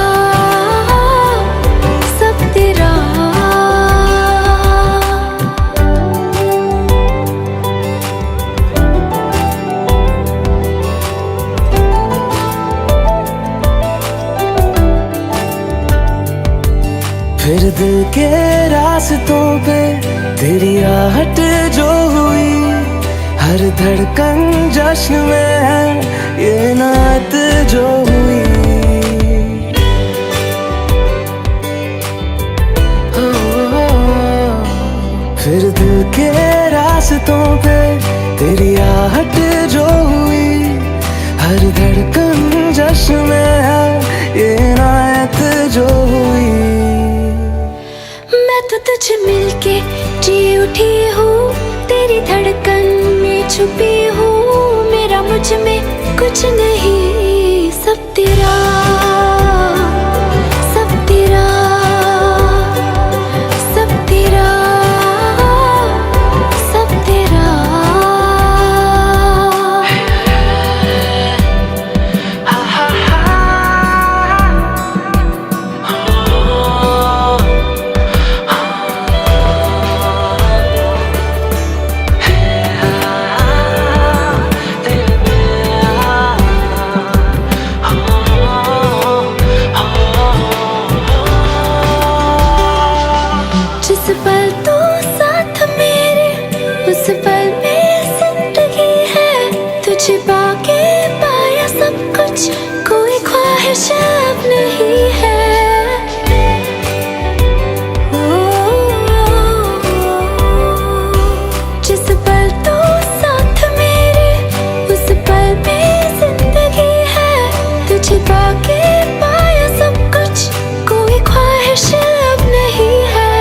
सब तेरा। फिर दिल के रास्तों पे तेरी आहट जो हुई, हर धड़कन जश्न में है ये नात जो हुई। फिर दिल के रास्तों पे तेरी आहट जो हुई, हर धड़कन जश्न में है ये नात जो हुई। मैं तो तुझे मिलके जी उठी हूँ, तेरी धड़कन में छुपी हूँ। मेरा मुझ में कुछ नहीं, सब तेरा, सब तेरा, सब तेरा, सब तेरा। जिस पल तू साथ मेरे, उस पल में जिंदगी है। तुझे पाके पाया सब कुछ, कोई ख्वाहिश अब नहीं है। जिस पल तू साथ मेरे, उस पल में जिंदगी है। तुझे पाके पाया सब कुछ, कोई ख्वाहिश अब नहीं है।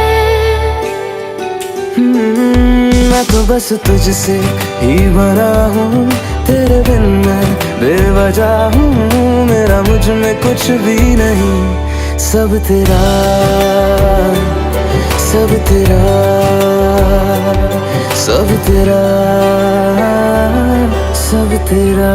मैं तो बस तुझसे ही भरा हूँ, तेरे बिन मैं बेवजह हूँ। मेरा मुझ में कुछ भी नहीं, सब तेरा, सब तेरा, सब तेरा, सब तेरा।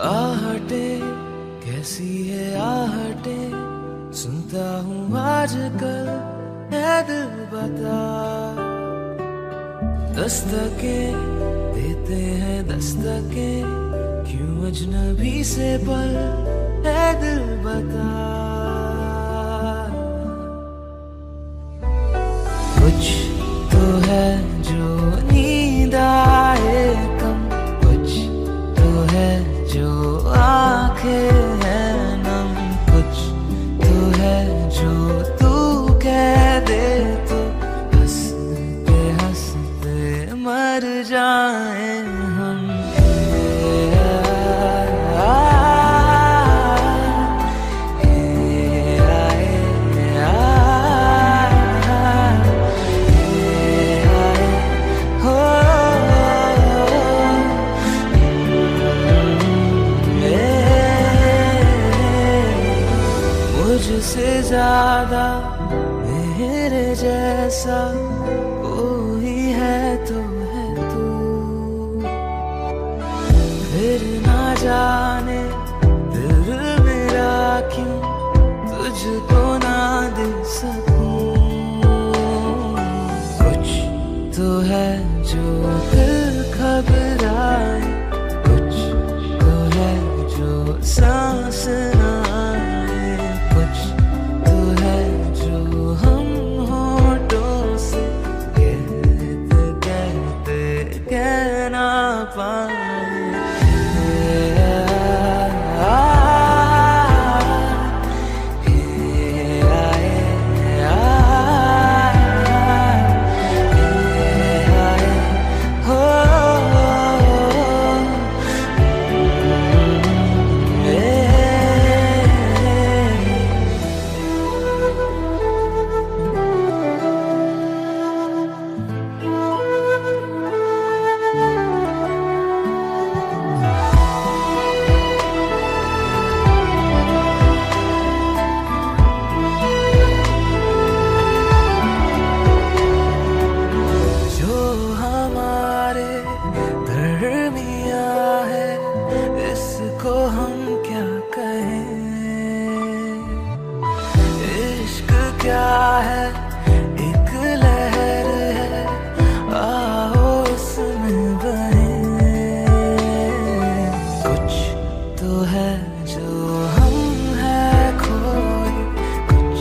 आहटे कैसी है आहटे, सुनता हूँ आजकल है दिल बता। दस्तके देते हैं दस्तके, क्यों अजनबी से पल है दिल बता। कुछ तो है जो नींद आए कम, कुछ तो है जो आंखें हैं नम, कुछ तो है जो तू कह दे तो हंसते हंसते मर जाए हम। मुझसे ज्यादा मेरे जैसा कोई है तो है तू। फिर ना जाने दिल मेरा क्यों जो हम हैं खोए, कुछ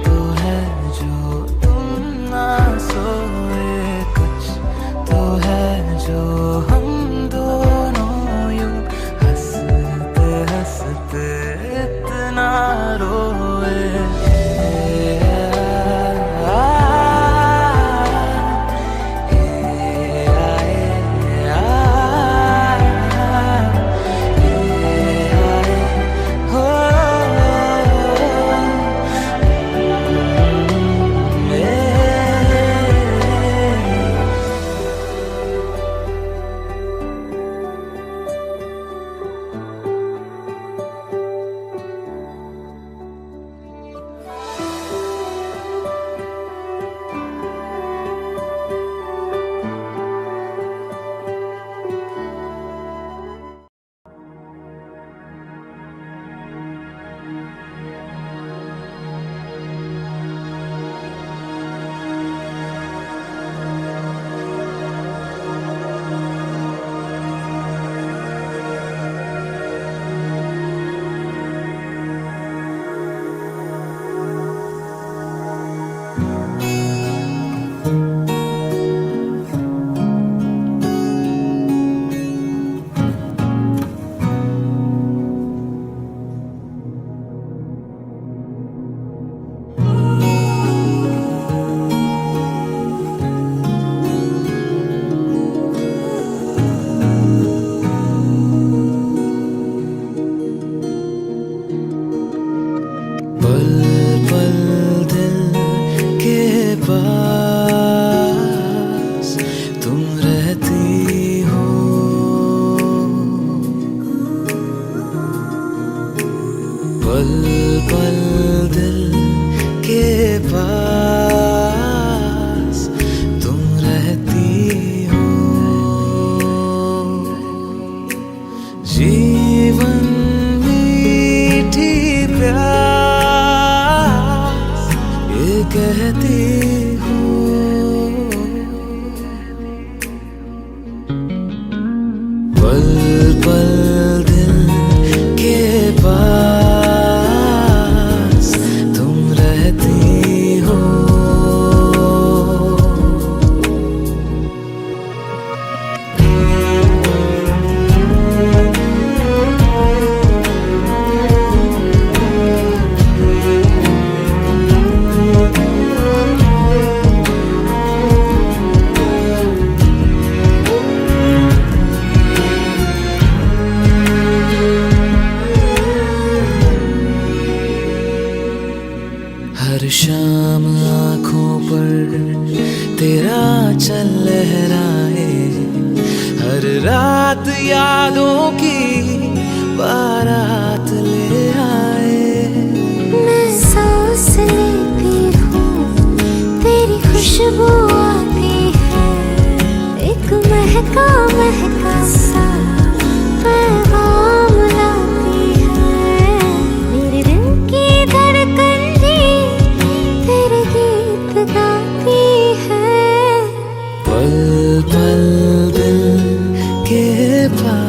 तो है जो तुम ना सोए, कुछ तो है जो हम दोनों यूं हंसते हंसते इतना रोए। पास तुम रहती हो, पल पल दिल के पास तुम रहती हो। जीवन मीठी प्यास ये कहती हो, पल पल दिल के पास तुम रहती हो। हर शाम आँखों पर तेरा चल लहराए, हर रात यादों की बारात ले आए। मैं सांस लेती हूँ तेरी खुशबू आती है, एक महका महका सा पैगाम लाती है। मेरे दिल की धड़कन भी तेरे गीत गाती है, पल पल दिल के पास।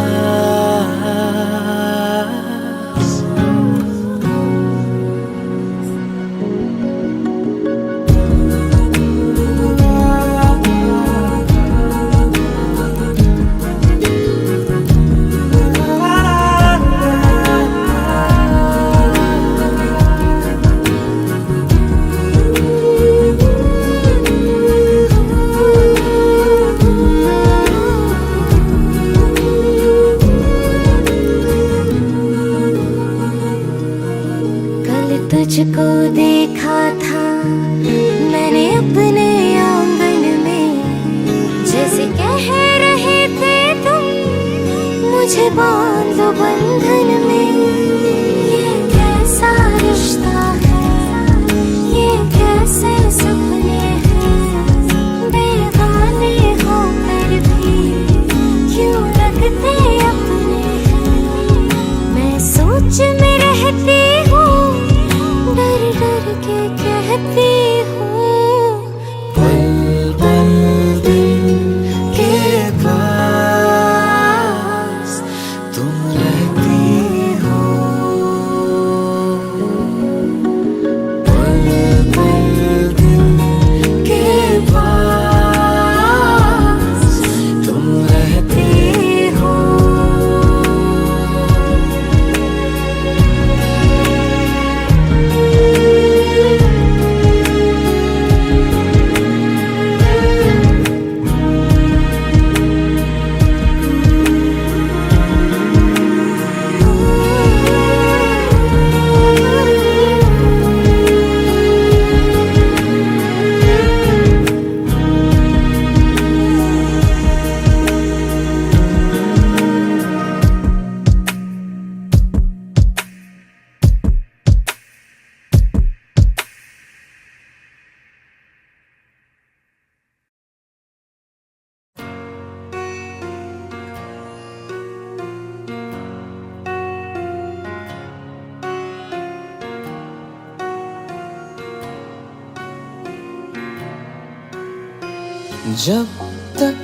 तुझको देखा था मैंने अपने आंगन में, जैसे कह रहे थे तुम मुझे बांध लो बंधन में। ये कैसा रिश्ता है, ये कैसे सपने हैं, बेगाने होकर भी क्यों लगते अपने हैं। मैं सोच में रहती हूँ, डर डर के कहती हूँ, पल पल दिल के पास तुम रहती जब तक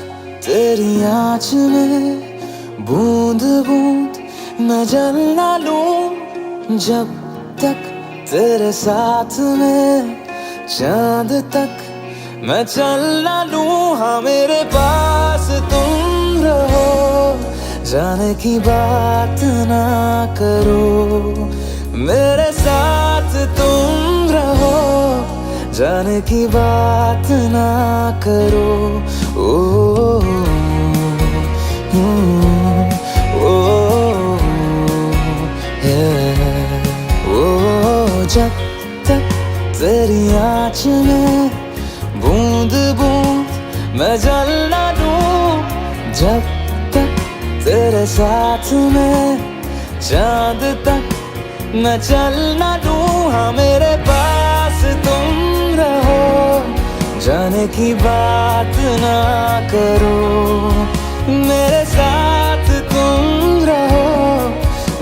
तेरी आँच में बूंद बूंद मैं जल ना लूं, जब तक तेरे साथ में चांद तक मैं चल ना लूं। हाँ मेरे पास तुम रहो, जाने की बात ना करो, मेरे साथ तुम रहो, जाने की बात ना करो। ओ जब तक तेरी आँच में बूंद बूंद मैं जल ना लूं, जब तक तेरे साथ में चांद तक मैं चल ना लूं। हाँ मेरे पास तुम रहो, जाने की बात ना करो, मेरे साथ तुम रहो,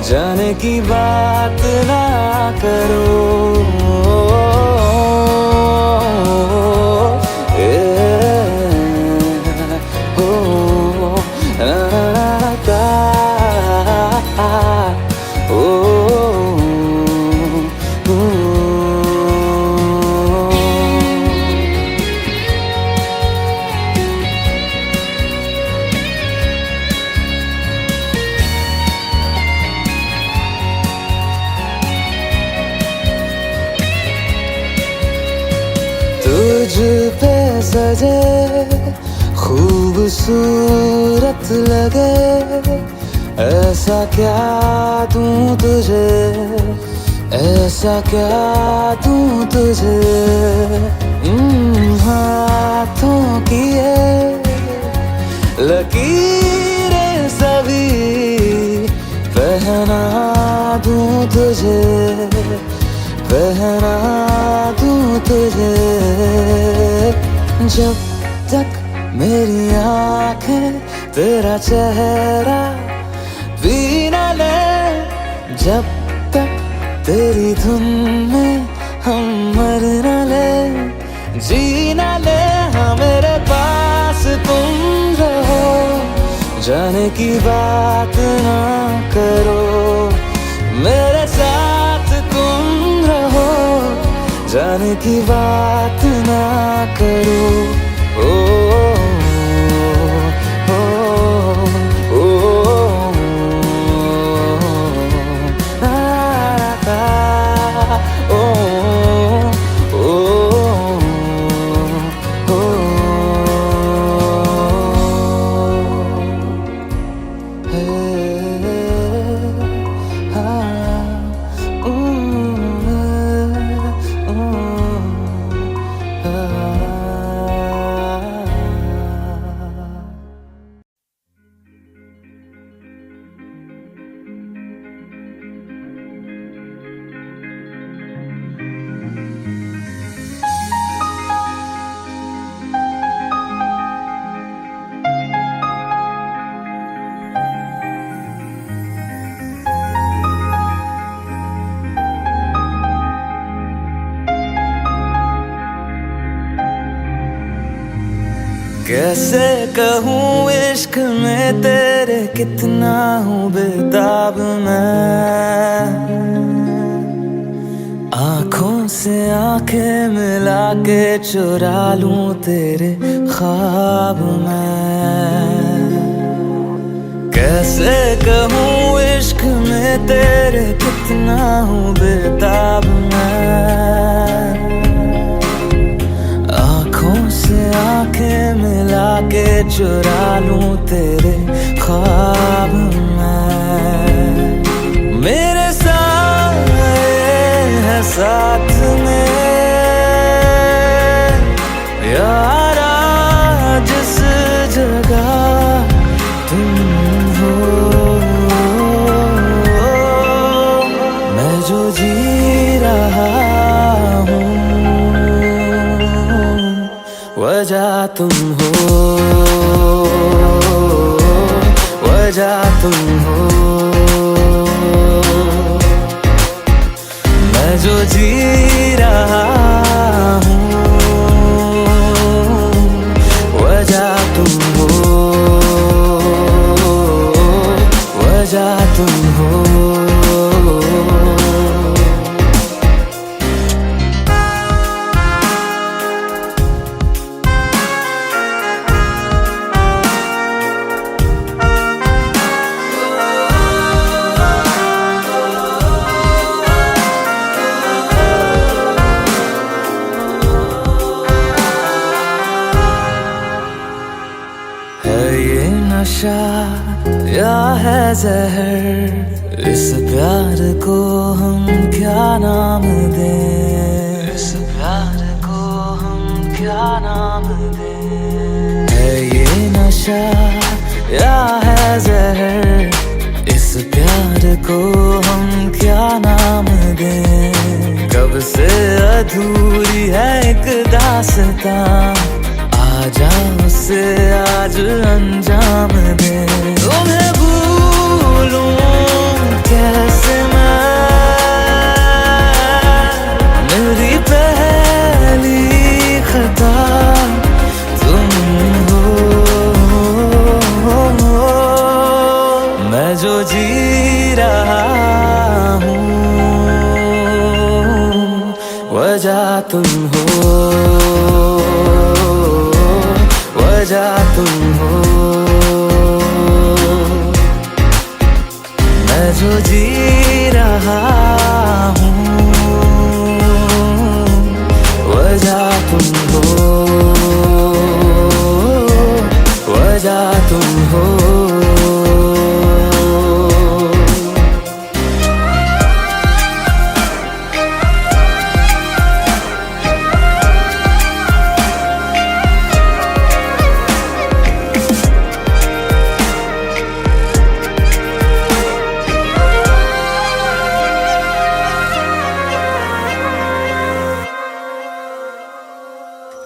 जाने की बात ना करो। तुझ पे सजे खूबसूरत लगे, ऐसा क्या दूं तुझे, ऐसा क्या दूं तुझे। हाथों की ये लकीरें सभी पहना दूं तुझे, पहना दूं तुझे। जब तक मेरी आंखें तेरा चेहरा भी न ले, जब तक तेरी धुन में हम मर न ले, जी न ले। हाँ मेरे पास तुम रहो, जाने की बात ना करो, मेरे साथ तुम रहो, जाने की बात ना करो। कैसे कहूँ इश्क में तेरे कितना हूँ बेताब मैं, आँखों से आंखें मिला के चुरा लूं तेरे ख्वाब मैं। कैसे कहूँ इश्क में तेरे कितना हूँ बेताब मैं, आँखों से आंखें मिला के चुरा लूं तेरे ख्वाब मैं। मेरे साए हैं साथ में यारा, जिस जगह तुम हो, मैं जो जी रहा हूँ वजह तुम हो, वजह तुम हो, मैं जो जी रहा हूँ जहर, इस प्यार को हम क्या नाम दें, इस प्यार को हम क्या नाम दें। है ये नशा या है जहर, इस प्यार को हम क्या नाम दें। कब से अधूरी है एक दास्तां, आजा उसे आज अंजाम दे। तुम्हें भूलूं कैसे मैं, मेरी पहली खता तुम हो। मैं जो जी रहा हूँ वजह तुम हो, वजह तुम हो। मैं जो जी रहा हूँ वजह तुम हो, वजह तुम हो।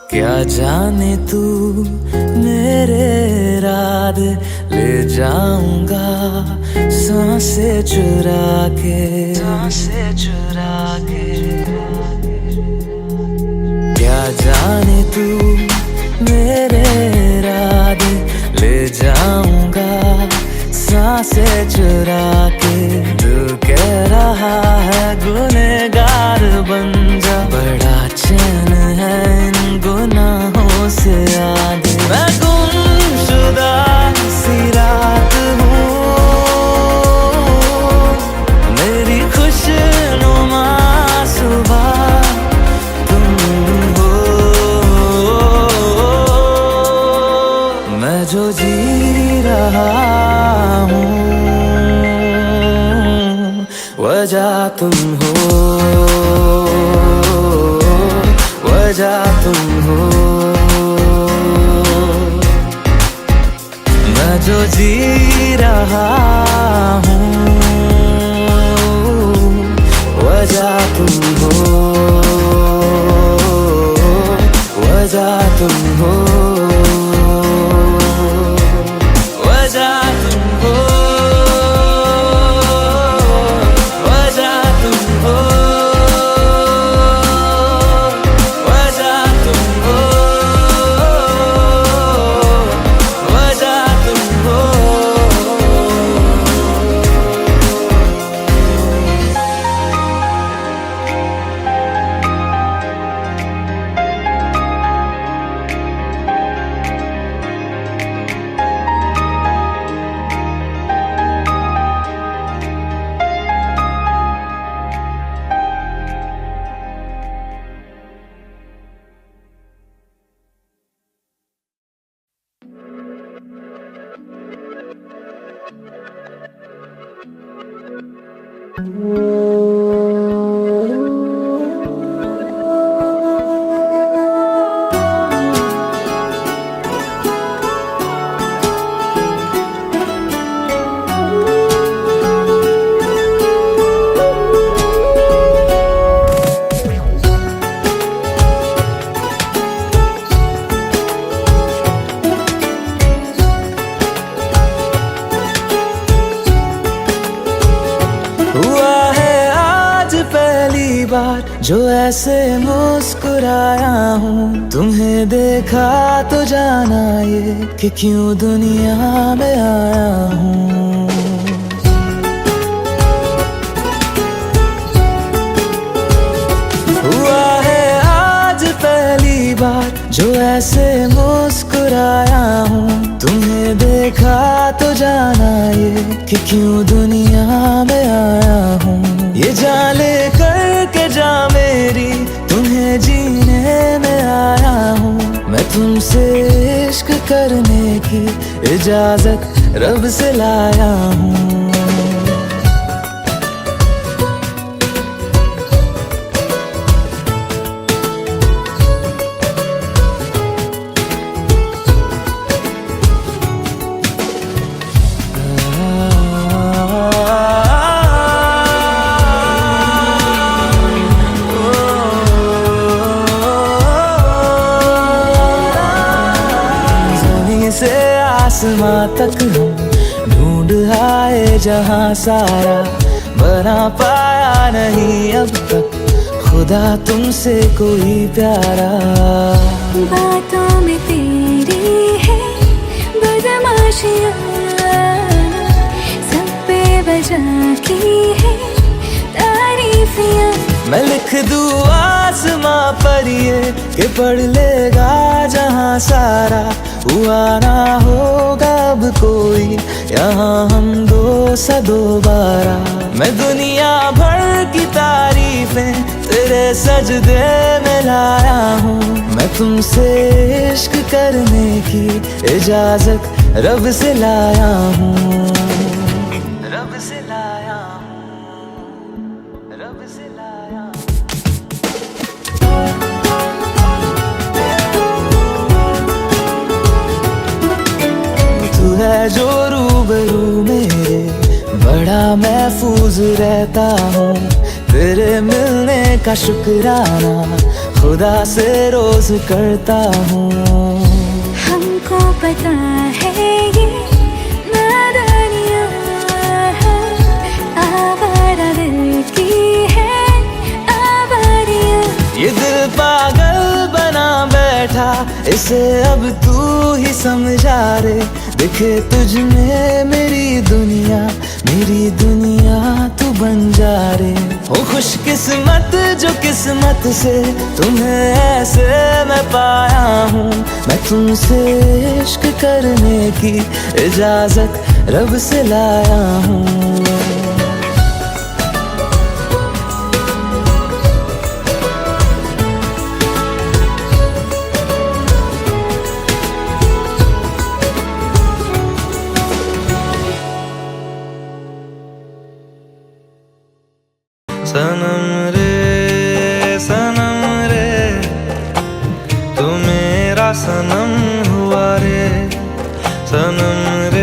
क्या जाने तू मेरे इरादे, ले जाऊंगा सांसें चुरा के, सांसें चुरा के। क्या जाने तू मेरे इरादे, ले जाऊंगा सांसें चुरा के। दिल कह रहा है गुनहगार बन जा, बड़ा चैन है इन गुनाहों से आगे। मैं गुमशुदा सी रात हूँ, मेरी खुशनुमा सुबह तुम हो। मैं जो जी रहा हूँ वजह तुम हो, वजह तुम हो। मैं जो जी रहा हूँ वजह तुम हो, वजह तुम हो, वजह तुम हो, वजह तुम हो, वजह तुम हो, वजह तुम हो। हुआ है आज पहली बार जो ऐसे मुस्कुराया हूँ। तुम्हें देखा तो जाना ये कि क्यों दुनिया में आया हूँ। हुआ है आज पहली बार जो ऐसे मुस्कुराया हूँ। तुम्हें देखा तो जाना ये कि क्यों दुनिया में आया हूँ। ये जान ले करके जा मेरी, तुम्हें जीने में आया हूँ। मैं तुमसे इश्क करने की इजाजत रब से लाया हूँ। से आसमां तक हम ढूंढ आए जहां सारा, बना पाया नहीं अब तक खुदा तुमसे कोई प्यारा। बातों में तेरी है बदमाशियाँ, सब पे बजा की है तारीफियाँ। मैं लिख दूँ आसमां पर ये कि पढ़ लेगा जहां सारा, हुआ ना होगा अब कोई यहाँ हम दो सा दोबारा। मैं दुनिया भर की तारीफें तेरे सजदे में लाया हूँ। मैं तुमसे इश्क करने की इजाजत रब से लाया हूँ। रब से लाया हूँ, रब से लाया हूँ। तू है जो रूबरू मेरे, बड़ा महफूज रहता हूँ। तेरे मिलने का शुक्राना खुदा से रोज करता हूँ। हमको पता है ये नादानियाँ आवारा दिल की है आवारियाँ। ये दिल पागल बना बैठा, इसे अब तू ही समझा रे। दिखे तुझ में मेरी दुनिया तू बन जा रे। हो खुशकिस्मत जो किस्मत से तुम्हें ऐसे मैं पाया हूँ। मैं तुमसे इश्क करने की इजाजत रब से लाया हूँ। सनम रे तू मेरा सनम हुआ रे। सनम रे